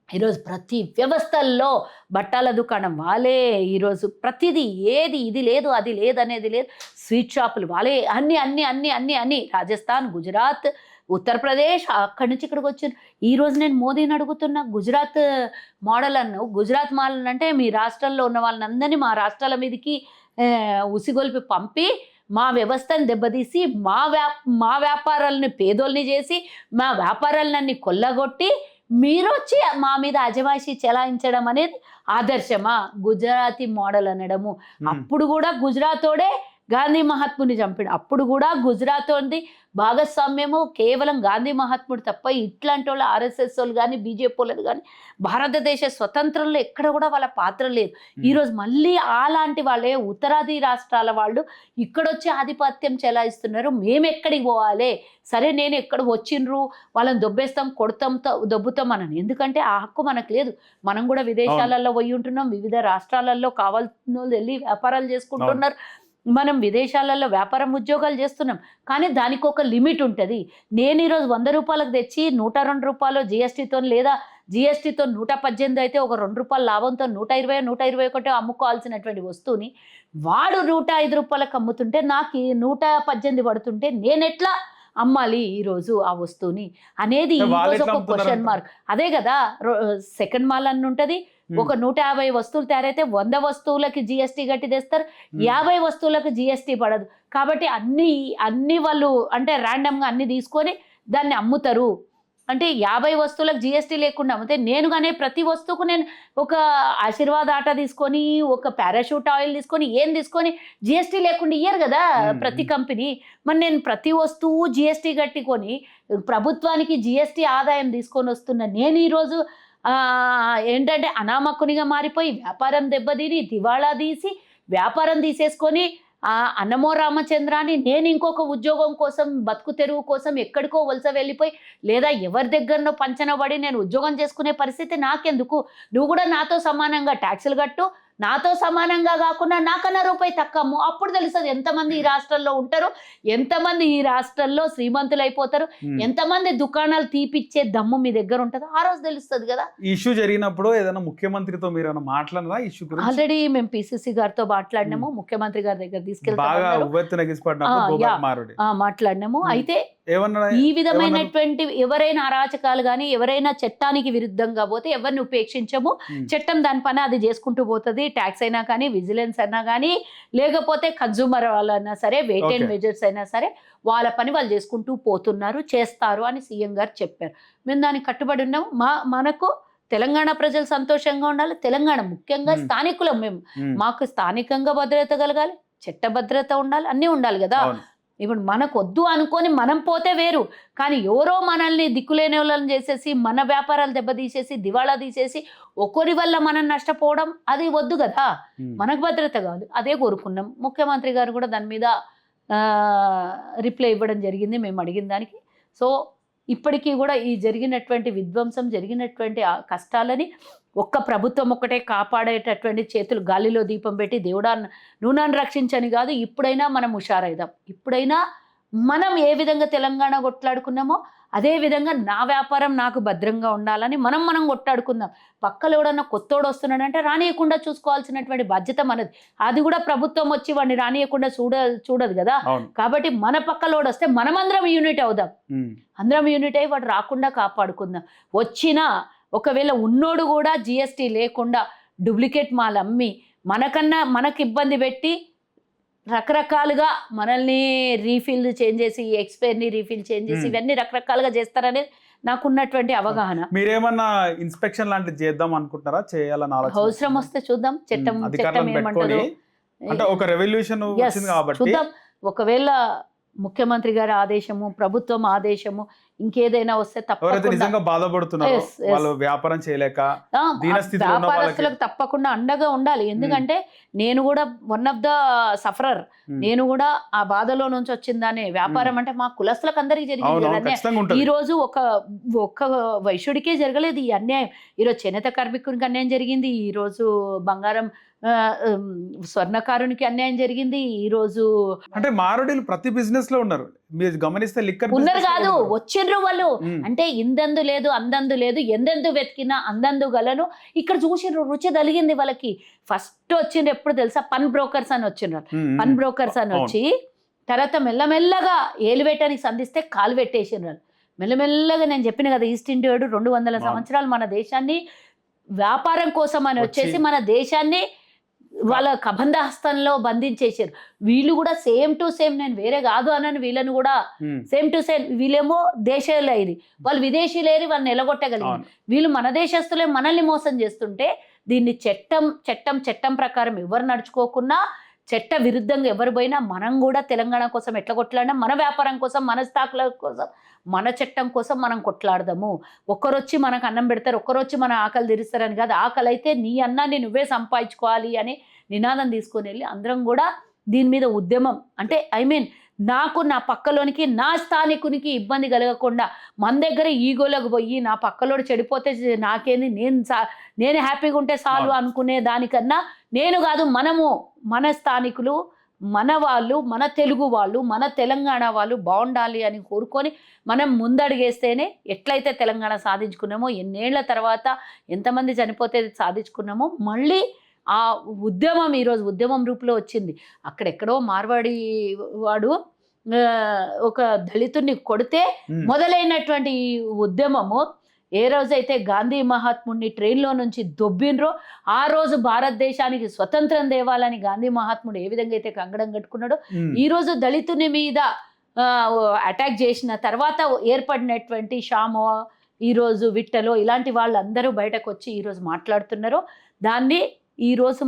ఈరోజు ప్రతి వ్యవస్థల్లో బట్టల దుకాణం వాళ్ళే. ఈరోజు ప్రతిదీ ఏది ఇది లేదు అది లేదు అనేది లేదు. స్వీట్ షాపులు వాళ్ళే, అన్ని రాజస్థాన్, గుజరాత్, ఉత్తరప్రదేశ్, అక్కడి నుంచి ఇక్కడికి వచ్చారు. ఈరోజు నేను మోదీని అడుగుతున్నా, గుజరాత్ మోడల్ గుజరాత్ మోడల్ అంటే మీ రాష్ట్రంలో ఉన్న వాళ్ళందరినీ మా రాష్ట్రాల మీదకి ఉసిగొల్పి పంపి మా వ్యవస్థను దెబ్బతీసి మా వ్యాపారాలని పేదోల్ని చేసి మా వ్యాపారాలన్నీ కొల్లగొట్టి మీరు వచ్చి మా మీద అజమాయిషీ చెలాయించడం అనేది ఆదర్శమా? గుజరాతీ మోడల్ అనడము. అప్పుడు కూడా గుజరాతోడే గాంధీ మహాత్ముని చంపాడు. అప్పుడు కూడా గుజరాత్ భాగస్వామ్యము కేవలం గాంధీ మహాత్ముడు తప్ప ఇట్లాంటి వాళ్ళు ఆర్ఎస్ఎస్ వాళ్ళు కానీ బీజేపీ వాళ్ళది కానీ భారతదేశ స్వతంత్రంలో ఎక్కడ కూడా వాళ్ళ పాత్ర లేదు. ఈరోజు మళ్ళీ అలాంటి వాళ్ళే ఉత్తరాది రాష్ట్రాల వాళ్ళు ఇక్కడొచ్చి ఆధిపత్యం చెలాయిస్తున్నారు. మేము ఎక్కడికి పోవాలి? సరే నేను ఎక్కడ వచ్చిండ్రు వాళ్ళని దొబ్బేస్తాం, కొడతాం, దొబ్బుతాం అనని. ఎందుకంటే ఆ హక్కు మనకు లేదు. మనం కూడా విదేశాలలో పోయి ఉంటున్నాం, వివిధ రాష్ట్రాలలో కావాల్సిన వాళ్ళు వెళ్ళి వ్యాపారాలు చేసుకుంటున్నారు. మనం విదేశాలలో వ్యాపారం ఉద్యోగాలు చేస్తున్నాం. కానీ దానికి ఒక లిమిట్ ఉంటుంది. నేను ఈరోజు 100 రూపాయలకు తెచ్చి 102 రూపాయలు జిఎస్టీతో లేదా జిఎస్టీతో 118 అయితే ఒక 2 రూపాయల లాభంతో 120-121 అమ్ముకోవాల్సినటువంటి వస్తువుని వాడు 105 రూపాయలకు అమ్ముతుంటే నాకు 118 పడుతుంటే నేను ఎట్లా అమ్మాలి ఈరోజు ఆ వస్తువుని అనేది ఈరోజు ఒక క్వశ్చన్ మార్క్. అదే కదా సెకండ్ మాల్ అని ఉంటుంది. ఒక 150 వస్తువులు తయారైతే 100 వస్తువులకి జిఎస్టీ కట్టి తెస్తారు, 50 వస్తువులకు జిఎస్టీ పడదు. కాబట్టి అన్ని వాళ్ళు అంటే ర్యాండమ్గా అన్ని తీసుకొని దాన్ని అమ్ముతారు. అంటే 50 వస్తువులకు జిఎస్టీ లేకుండా అమ్మితే నేను కానీ ప్రతి వస్తువుకు నేను ఒక ఆశీర్వాద్ ఆటా తీసుకొని ఒక పారాషూట్ ఆయిల్ తీసుకొని తీసుకొని జిఎస్టీ లేకుండా ఇయ్యరు కదా ప్రతి కంపెనీ. మరి నేను ప్రతి వస్తువు జిఎస్టీ కట్టుకొని ప్రభుత్వానికి జిఎస్టీ ఆదాయం తీసుకొని వస్తున్నా నేను ఈరోజు ఏంటంటే అనామకునిగా మారిపోయి వ్యాపారం దెబ్బతిని దివాళా తీసి వ్యాపారం తీసేసుకొని అన్నమో రామచంద్రాన్ని నేను ఇంకొక ఉద్యోగం కోసం బతుకు తెరువు కోసం ఎక్కడికో వలస వెళ్ళిపోయి లేదా ఎవరి దగ్గరనో పంచనబడి నేను ఉద్యోగం చేసుకునే పరిస్థితి నాకెందుకు? నువ్వు కూడా నాతో సమానంగా ట్యాక్సులు కట్టు, నాతో సమానంగా కాకుండా నాకన్నా రూపాయి తక్కువ. అప్పుడు తెలుస్తుంది ఎంతమంది ఈ రాష్ట్రంలో ఉంటారు, ఎంతమంది ఈ రాష్ట్రంలో శ్రీమంతులు అయిపోతారు, ఎంతమంది దుకాణాలు తీపిచ్చే దమ్ము మీ దగ్గర ఉంటుందో ఆ రోజు తెలుస్తుంది కదా. ఇష్యూ జరిగినప్పుడు ఏదైనా ముఖ్యమంత్రితో మీరు మాట్లాడినా ఇష్యూ ఆల్రెడీ మేము పిసిసి గారితో మాట్లాడినాము, ముఖ్యమంత్రి గారి దగ్గర మాట్లాడినాము. అయితే ఈ విధమైనటువంటి ఎవరైనా అరాచకాలు కానీ ఎవరైనా చట్టానికి విరుద్ధంగా పోతే ఎవరిని ఉపేక్షించము. చట్టం దాని పని అది చేసుకుంటూ పోతుంది. ట్యాక్స్ అయినా కానీ విజిలెన్స్ అయినా కానీ లేకపోతే కన్జ్యూమర్ వాళ్ళైనా సరే వెయిట్ అండ్ మెజర్స్ అయినా సరే వాళ్ళ పని వాళ్ళు చేసుకుంటూ పోతున్నారు, చేస్తారు అని సీఎం గారు చెప్పారు. మేము దానికి కట్టుబడి ఉన్నాము. మనకు తెలంగాణ ప్రజలు సంతోషంగా ఉండాలి. తెలంగాణ ముఖ్యంగా స్థానికులం మేము. మాకు స్థానికంగా భద్రత కలగాలి, చట్ట భద్రత ఉండాలి, అన్నీ ఉండాలి కదా. ఇప్పుడు మనకు వద్దు అనుకొని మనం పోతే వేరు, కానీ ఎవరో మనల్ని దిక్కులేని వాళ్ళని చేసేసి మన వ్యాపారాలు దెబ్బతీసేసి దివాళా తీసేసి ఒకరి వల్ల మనం నష్టపోవడం అది వద్దు కదా. మనకు భద్రత కావాలి, అదే కోరుకున్నాం. ముఖ్యమంత్రి గారు కూడా దాని మీద రిప్లై ఇవ్వడం జరిగింది మేము అడిగిన దానికి. సో ఇప్పటికీ కూడా ఈ జరిగినటువంటి విధ్వంసం, జరిగినటువంటి ఆ కష్టాలని ఒక్క ప్రభుత్వం ఒక్కటే కాపాడేటటువంటి చేతులు గాలిలో దీపం పెట్టి దేవుడా నువ్వు నన్ను రక్షించని కాదు, ఇప్పుడైనా మనం హుషారైదాం. ఇప్పుడైనా మనం ఏ విధంగా తెలంగాణ కొట్లాడుకున్నామో అదే విధంగా నా వ్యాపారం నాకు భద్రంగా ఉండాలని మనం కొట్లాడుకుందాం. పక్కలో ఎవడన్నా కొత్తోడు వస్తున్నాడంటే రానియకుండా చూసుకోవాల్సినటువంటి బాధ్యత మనది. అది కూడా ప్రభుత్వం వచ్చి వాడిని రానియకుండా చూడదు కదా. కాబట్టి మన పక్కలోడు వస్తే మనమందరం యూనిట్ అవుదాం. అందరం యూనిట్ అయ్యి వాడు రాకుండా కాపాడుకుందాం. వచ్చినా ఒకవేళ ఉన్నోడు కూడా జిఎస్టీ లేకుండా డూప్లికేట్ మాల్ అమ్మి మనకు ఇబ్బంది పెట్టి రకరకాలుగా మనల్ని రీఫిల్ చేంజ్ చేసి, ఎక్స్పైర్ని రీఫిల్ చేంజ్ చేసి ఇవన్నీ రకరకాలుగా చేస్తారనేది నాకున్నటువంటి అవగాహన. మీరేమన్నా ఇన్స్పెక్షన్ లాంటిది చేద్దాం అనుకుంటారా? చేయాలని అవసరం వస్తే చూద్దాం. చట్టం ఏమంటారు అంటే ఒక రెవల్యూషన్ వచ్చింది కాబట్టి చూద్దాం. ఒకవేళ ముఖ్యమంత్రి గారి ఆదేశము, ప్రభుత్వం ఆదేశము ఇంకేదైనా వస్తే నిజంగా బాధపడుతున్నారు వాళ్ళు వ్యాపారం చేయలేక వ్యాపారస్తులకు తప్పకుండా అండగా ఉండాలి. ఎందుకంటే నేను కూడా వన్ ఆఫ్ ద సఫరర్. నేను కూడా ఆ బాధలో నుంచి వచ్చిందానే. వ్యాపారం అంటే మా కులస్తులకు అందరికీ జరిగింది. ఈ రోజు ఒక్క వైశ్యుడికే జరగలేదు ఈ అన్యాయం. ఈరోజు చేనేత కార్మికునికి అన్యాయం జరిగింది. ఈ రోజు బంగారం స్వర్ణకారునికి అన్యాయం జరిగింది. ఈ రోజు అంటే మారోడీలు ప్రతి బిజినెస్ లో ఉన్నారు. మీరు గమనిస్తే లిక్కర్ ఉన్నారు కాదు, వచ్చిండ్రు వాళ్ళు. అంటే ఇందందు లేదు, అందందు లేదు, ఎందెందు వెతికినా అందందు గలను. ఇక్కడ చూసిండ్రు, రుచి తలిగింది వాళ్ళకి. ఫస్ట్ వచ్చిండ్రు ఎప్పుడు తెలుసా? పన్ బ్రోకర్స్ అని వచ్చిండ్రు. పన్ బ్రోకర్స్ అని వచ్చి తర్వాత మెల్లమెల్లగా ఏలువేటానికి సంధిస్తే కాలు పెట్టేసిండ్రు. మెల్లమెల్లగా నేను చెప్పిన కదా, ఈస్ట్ ఇండియా 200 సంవత్సరాలు మన దేశాన్ని వ్యాపారం కోసం అని వచ్చేసి మన దేశాన్ని వాళ్ళ కబంధహస్తంలో బంధించేసారు. వీళ్ళు కూడా సేమ్ టు సేమ్, నేను వేరే కాదు అనని వీళ్ళని కూడా సేమ్ టు సేమ్. వీళ్ళేమో దేశాలే, ఇది వాళ్ళు విదేశీలేరి వాళ్ళని నిలగొట్టగలిగారు. వీళ్ళు మన దేశస్తులే మనల్ని మోసం చేస్తుంటే దీన్ని చట్టం ప్రకారం ఎవరు నడుచుకోకున్నా, చట్ట విరుద్ధంగా ఎవరు పోయినా మనం కూడా తెలంగాణ కోసం ఎట్లా కొట్లాడినా, మన వ్యాపారం కోసం, మన స్టాక్ల కోసం, మన చట్టం కోసం మనం కొట్లాడదాము. ఒక్కరొచ్చి మనకు అన్నం పెడతారు, ఒక్కరొచ్చి మన ఆకలి తీరుస్తారని కాదు. ఆకలి అయితే నీ అన్నాన్ని నువ్వే సంపాదించుకోవాలి అని నినాదం తీసుకొని వెళ్ళి అందరం కూడా దీని మీద ఉద్యమం. అంటే నాకు నా పక్కలోనికి, నా స్థానికునికి ఇబ్బంది కలగకుండా, మన దగ్గర ఈగోలకు పోయి నా పక్కలోడు చెడిపోతే నాకేంది, నేను హ్యాపీగా ఉంటే చాలు అనుకునే దానికన్నా, నేను కాదు మనము, మన స్థానికులు, మన వాళ్ళు, మన తెలుగు వాళ్ళు, మన తెలంగాణ వాళ్ళు బాగుండాలి అని కోరుకొని మనం ముందడుగేస్తేనే ఎట్లయితే తెలంగాణ సాధించుకున్నామో, ఎన్నేళ్ల తర్వాత ఎంతమంది చనిపోతే సాధించుకున్నామో, మళ్ళీ ఆ ఉద్యమం ఈరోజు ఉద్యమం రూపంలో వచ్చింది. అక్కడెక్కడో మార్వాడి వాడు ఒక దళితుడిని కొడితే మొదలైనటువంటి ఈ ఉద్యమము ఏ రోజైతే గాంధీ మహాత్ముడిని ట్రైన్లో నుంచి దొబ్బినరో ఆ రోజు భారతదేశానికి స్వతంత్రం తేవాలని గాంధీ మహాత్ముడు ఏ విధంగా అయితే కంగడం కట్టుకున్నాడో, ఈ రోజు దళితుని మీద అటాక్ చేసిన తర్వాత ఏర్పడినటువంటి షామో, ఈరోజు విట్టలో ఇలాంటి వాళ్ళందరూ బయటకు వచ్చి ఈరోజు మాట్లాడుతున్నారో దాన్ని ఈరోజు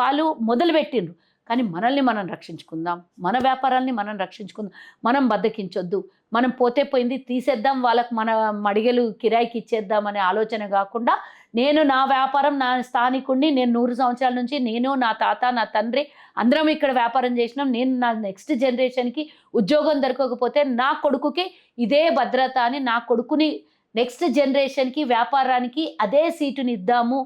వాళ్ళు మొదలుపెట్టిండ్రు. కానీ మనల్ని మనం రక్షించుకుందాం, మన వ్యాపారాన్ని మనం రక్షించుకుందాం. మనం బద్దకించొద్దు. మనం పోతే పోయింది తీసేద్దాం, వాళ్ళకు మన మడిగలు కిరాయికి ఇచ్చేద్దాం అనే ఆలోచన కాకుండా, నేను నా వ్యాపారం, నా స్థానికుడిని, నేను 100 సంవత్సరాల నుంచి నేను, నా తాత, నా తండ్రి అందరం ఇక్కడ వ్యాపారం చేసినాం. నేను నా నెక్స్ట్ జనరేషన్కి ఉద్యోగం దొరకకపోతే నా కొడుకుకి ఇదే భద్రత అని, నా కొడుకుని నెక్స్ట్ జనరేషన్కి వ్యాపారానికి అదే సీటుని ఇద్దాము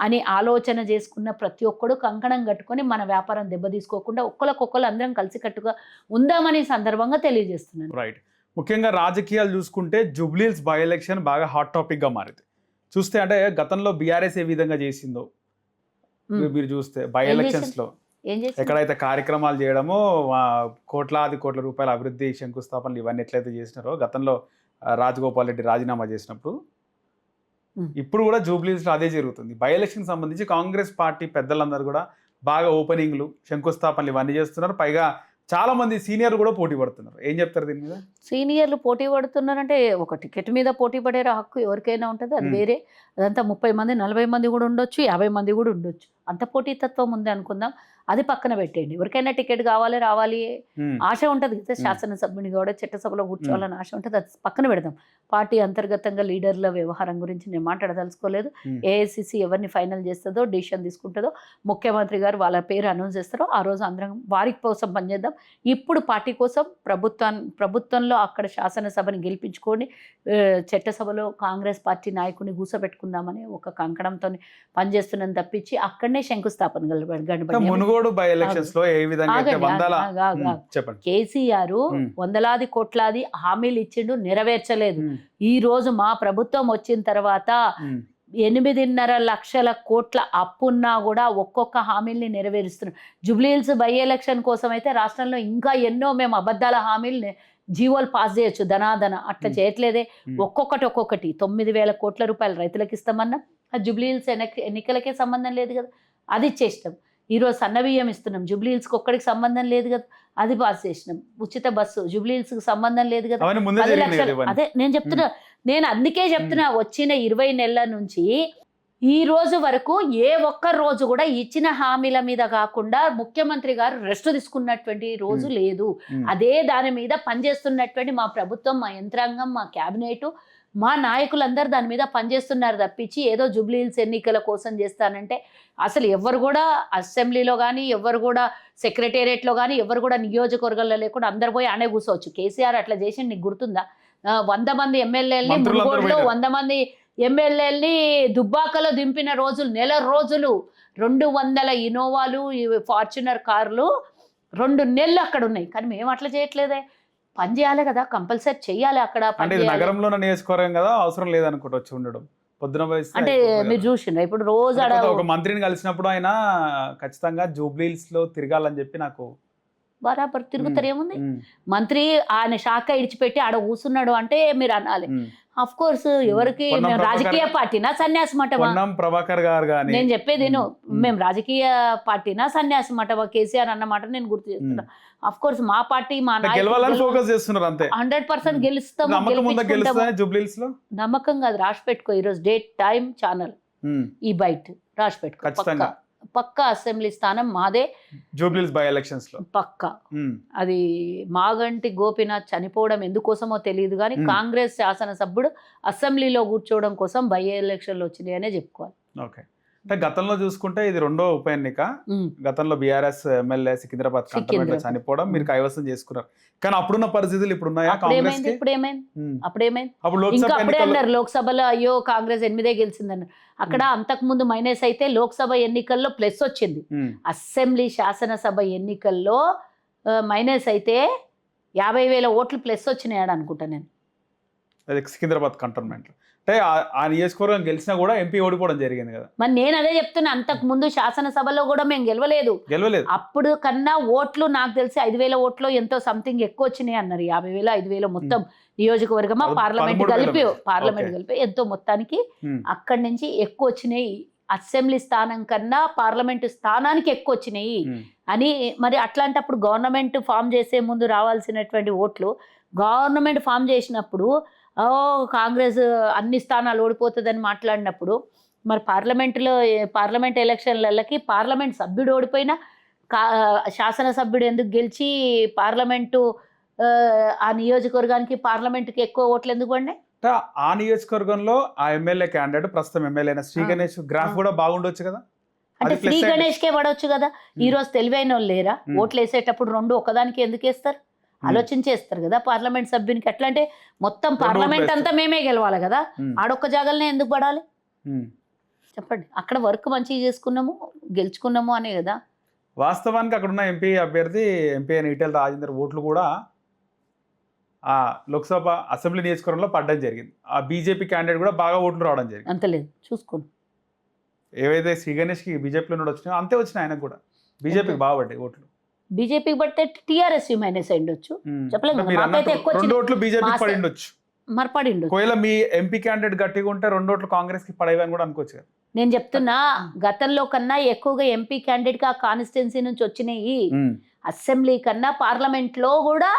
అని ఆలోచన చేసుకున్న ప్రతి ఒక్కడు కంకణం కట్టుకొని మన వ్యాపారం దెబ్బతీసుకోకుండా ఒక్కరికొక్కరు అందరం కలిసికట్టుగా ఉందామని సందర్భంగా తెలియజేస్తున్నాను. రైట్. ముఖ్యంగా రాజకీయాలు చూసుకుంటే జూబ్లీహిల్స్ బై ఎలక్షన్ బాగా హాట్ టాపిక్గా మారింది. చూస్తే అంటే గతంలో బీఆర్ఎస్ ఏ విధంగా చేసిందో మీరు చూస్తే బై ఎలక్షన్స్లో ఎక్కడైతే కార్యక్రమాలు చేయడమో, కోట్ల రూపాయల అభివృద్ధి శంకుస్థాపనలు ఇవన్నీ ఎట్లయితే చేసినారో గతంలో రాజగోపాల్ రెడ్డి రాజీనామా చేసినప్పుడు, ఇప్పుడు కూడా జూబ్లీహిల్స్లో అదే జరుగుతుంది. బై ఎలక్షన్ సంబంధించి కాంగ్రెస్ పార్టీ పెద్దలందరూ కూడా బాగా ఓపెనింగ్లు, శంకుస్థాపనలు ఇవన్నీ చేస్తున్నారు. పైగా చాలా మంది సీనియర్లు కూడా పోటీ పడుతున్నారు. ఏం చెప్తారు దీని మీద? సీనియర్లు పోటీ పడుతున్నారంటే ఒక టికెట్ మీద పోటీ పడే హక్కు ఎవరికైనా ఉంటుంది, అది వేరే. అదంతా 30 మంది 40 మంది కూడా ఉండొచ్చు, 50 మంది కూడా ఉండొచ్చు. అంత పోటీతత్వం ఉంది అనుకుందాం. అది పక్కన పెట్టేయండి. ఎవరికైనా టికెట్ కావాలి రావాలి ఆశ ఉంటుంది కదా, శాసనసభ్యుని కూడా చట్టసభలో కూర్చోవాలని ఆశ ఉంటుంది, అది పక్కన పెడదాం. పార్టీ అంతర్గతంగా లీడర్ల వ్యవహారం గురించి నేను మాట్లాడదలుచుకోలేదు. ఏఐసిసి ఎవరిని ఫైనల్ చేస్తుందో డిసిషన్ తీసుకుంటుందో ముఖ్యమంత్రి గారు వాళ్ళ పేరు అనౌన్స్ చేస్తారో ఆ రోజు అందరం వారి కోసం పనిచేద్దాం. ఇప్పుడు పార్టీ కోసం ప్రభుత్వంలో అక్కడ శాసనసభని గెలిపించుకొని చట్టసభలో కాంగ్రెస్ పార్టీ నాయకుడిని కూసబెట్టుకుందామని ఒక కంకణంతో పనిచేస్తున్నాను తప్పించి అక్కడనే శంకుస్థాపన మునుగోడు బై ఎలక్షన్స్ లో ఏ విధంగా కేసీఆర్ వందలాది కోట్లాది హామీలు ఇచ్చిండు, నెరవేర్చలేదు. ఈ రోజు మా ప్రభుత్వం వచ్చిన తర్వాత 8.5 లక్షల కోట్ల అప్పున్నా కూడా ఒక్కొక్క హామీల్ని నెరవేరుస్తున్నాం. జూబ్లీహిల్స్ బై ఎలక్షన్ కోసం అయితే రాష్ట్రంలో ఇంకా ఎన్నో మేము అబద్ధాల హామీలు జీవోలు పాస్ చేయొచ్చు, ధనాధన అట్లా చేయట్లేదే. ఒక్కొక్కటి 9,000 కోట్ల రూపాయలు రైతులకు ఇస్తామన్నా ఆ జూబ్లీహిల్స్ ఎన్నికలకే సంబంధం లేదు కదా, అది ఇచ్చేసినాం. ఈరోజు సన్నబియ్యం ఇస్తున్నాం, జూబ్లీహిల్స్కి ఒక్కడికి సంబంధం లేదు కదా, అది పాస్ చేసినాం. ఉచిత బస్సు జూబ్లీహిల్స్కి సంబంధం లేదు కదా, 10 లక్షలు. అదే నేను చెప్తున్నా, నేను అందుకే చెప్తున్నా, వచ్చిన 20 నెలల నుంచి ఈ రోజు వరకు ఏ ఒక్క రోజు కూడా ఇచ్చిన హామీల మీద కాకుండా ముఖ్యమంత్రి గారు రెస్ట్ తీసుకున్నటువంటి రోజు లేదు. అదే దాని మీద పనిచేస్తున్నటువంటి మా ప్రభుత్వం, మా యంత్రాంగం, మా క్యాబినెట్, మా నాయకులందరూ దాని మీద పనిచేస్తున్నారు తప్పించి ఏదో జూబ్లీహిల్స్ ఎన్నికల కోసం చేస్తానంటే అసలు ఎవరు కూడా అసెంబ్లీలో కానీ ఎవరు కూడా సెక్రటేరియట్లో కానీ ఎవరు కూడా నియోజకవర్గాల్లో లేకుండా అందరు పోయి ఆనే కూర్చోవచ్చు. కేసీఆర్ అట్లా చేసి నీకు గుర్తుందా? 100 మంది ఎమ్మెల్యేలని మునుగోడులో 100 మంది ఎమ్మెల్యేలని దుబ్బాకలో దింపిన రోజులు, నెల రోజులు 200 ఇన్నోవాలు ఫార్చునర్ కార్లు 2 నెలలు అక్కడ ఉన్నాయి. కానీ మేము అట్లా చేయట్లేదే, పని చేయాలి కదా, కంపల్సరీ చెయ్యాలి. అక్కడ నగరంలో నియోజకవర్గం కదా, అవసరం లేదనుకుంటూ వచ్చి ఉండడం పొద్దున అంటే మీరు చూసిండ్రా ఇప్పుడు రోజు ఒక మంత్రిని కలిసినప్పుడు ఆయన ఖచ్చితంగా జూబ్లీహిల్స్ లో తిరగాలని చెప్పి నాకు బరాబర్ తిరుగుతారు. ఏముంది, మంత్రి ఆయన శాఖ ఇడిచిపెట్టి ఆడ కూర్చున్నాడు అంటే మీరు అనాలి. అఫ్ కోర్స్ ఎవరికి రాజకీయ పార్టీనా సన్యాసి మఠమా? ప్రభాకర్ గారు గాని నేను చెప్పేది మేము రాజకీయ పార్టీనా సన్యాసి మఠమా? కేసీఆర్ అన్నమాట నేను గుర్తు చేస్తున్నా. అఫ్ కోర్స్ మా పార్టీ మా 100% గెలుస్తాము. నమ్మకం కాదు, రాసి పెట్టుకో. ఈరోజు డేట్ టైం ఛానల్ ఈ బయట రాసి పెట్టుకో. పక్కా అసెంబ్లీ స్థానం మాదే జూబ్లీహిల్స్ బై ఎలక్షన్స్ లో పక్కా. అది మాగంటి గోపీనాథ్ చనిపోవడం ఎందుకోసమో తెలియదు కానీ కాంగ్రెస్ శాసనసభ్యుడు అసెంబ్లీలో కూర్చోవడం కోసం బై ఎలక్షన్లు వచ్చినాయి అనే చెప్పుకోవాలి. ఓకే, అంటే గతంలో చూసుకుంటే ఇది 2వ ఉప ఎన్నిక. గతంలో బీఆర్ఎస్ ఎమ్మెల్యే సికింద్రాబాద్ కంటోన్మెంట్ లో చనిపోవడం మీరు కైవసం చేసుకున్నారు. కానీ అప్పుడున్న పరిస్థితులు ఇప్పుడు ఉన్నాయా? అప్పుడేమైంది? ఇంకా అప్పుడే అన్నారు లోక్సభలో అయ్యో కాంగ్రెస్ 8 గెలిచిందన్నారు. అక్కడ అంతకు ముందు మైనస్ అయితే లోక్సభ ఎన్నికల్లో ప్లస్ వచ్చింది. అసెంబ్లీ శాసనసభ ఎన్నికల్లో మైనస్ అయితే 50,000 ఓట్లు ప్లస్ వచ్చినాయని అనుకుంటా నేను. సికింద్రాబాద్ కంటోన్మెంట్ అంటే ఆ నియోజకవర్గం గెలిచినా కూడా ఎంపీ ఓడిపోవడం జరిగింది కదా. మరి నేను అదే చెప్తున్నా, అంతకు ముందు శాసనసభలో కూడా మేము గెలవలేదు. అప్పుడు కన్నా ఓట్లు నాకు తెలిసి 5,000 ఓట్లు ఎంతో సంథింగ్ ఎక్కువ వచ్చినాయి అన్నారు. 50,000 5,000 మొత్తం నియోజకవర్గమా పార్లమెంట్ కలిపి ఎంతో మొత్తానికి అక్కడి నుంచి ఎక్కువ వచ్చినాయి. అసెంబ్లీ స్థానం కన్నా పార్లమెంటు స్థానానికి ఎక్కువ వచ్చినాయి అని. మరి అట్లాంటప్పుడు గవర్నమెంట్ ఫామ్ చేసే ముందు రావాల్సినటువంటి ఓట్లు గవర్నమెంట్ ఫామ్ చేసినప్పుడు కాంగ్రెస్ అన్ని స్థానాలు ఓడిపోతుందని మాట్లాడినప్పుడు మరి పార్లమెంట్ ఎలక్షన్లకి పార్లమెంట్ సభ్యుడు ఓడిపోయినా శాసనసభ్యుడు ఎందుకు గెలిచి పార్లమెంటు ఆ నియోజకవర్గానికి పార్లమెంటుకి ఎక్కువ ఓట్లు ఎందుకు పడినాయి? ఆ నియోజకవర్గంలో ఆ ఎమ్మెల్యే క్యాండిడేట్ ప్రస్తుతం ఎమ్మెల్యే అయిన శ్రీ గణేష్ గ్రాఫ్ కూడా బాగుండొచ్చు కదా. అంటే శ్రీ గణేష్కే పడవచ్చు కదా. ఈ రోజు తెలివైన వాళ్ళు లేరా? ఓట్లు వేసేటప్పుడు 2 ఒకదానికి ఎందుకు వేస్తారు? ఆలోచించేస్తారు కదా పార్లమెంట్ సభ్యునికి. ఎట్లా అంటే మొత్తం పార్లమెంట్ అంతా మేమే గెలవాలి కదా, ఆడొక్క జాగాలనే ఎందుకు పడాలి చెప్పండి? అక్కడ వర్క్ మంచిగా చేసుకున్నాము గెలుచుకున్నాము అనే కదా. వాస్తవానికి అక్కడ ఉన్న ఎంపీ అభ్యర్థి ఎంపీ అయిన ఈటెల రాజేందర్ ఓట్లు కూడా ఆ లోక్సభ అసెంబ్లీ నియోజకవర్గంలో పడ్డం జరిగింది. ఆ బీజేపీ క్యాండిడేట్ కూడా బాగా ఓట్లు రావడం జరిగింది. అంతలేదు చూసుకోండి. ఏవైతే శ్రీ గణేష్కి బీజేపీలో వచ్చినాయో అంతే వచ్చినాయి ఆయనకు కూడా. బీజేపీకి బాగా పడ్డాయి ఓట్లు. బీజేపీకి పడితే టీఆర్ఎస్ మైనస్ అయ్యిండొచ్చు, చెప్పలేము. మరి పడిండొచ్చు. ఒకవేళ మీ ఎంపీ క్యాండిడేట్ గట్టిగా ఉంటే 2 ఓట్లు కాంగ్రెస్ కి పడేవని కూడా అనుకోవచ్చు కదా. నేను చెప్తున్నా గతంలో కన్నా ఎక్కువగా ఎంపీ క్యాండిడేట్ గా కాన్స్టిట్యున్సీ నుంచి వచ్చినాయి. అసెంబ్లీ కన్నా పార్లమెంట్ లో కూడా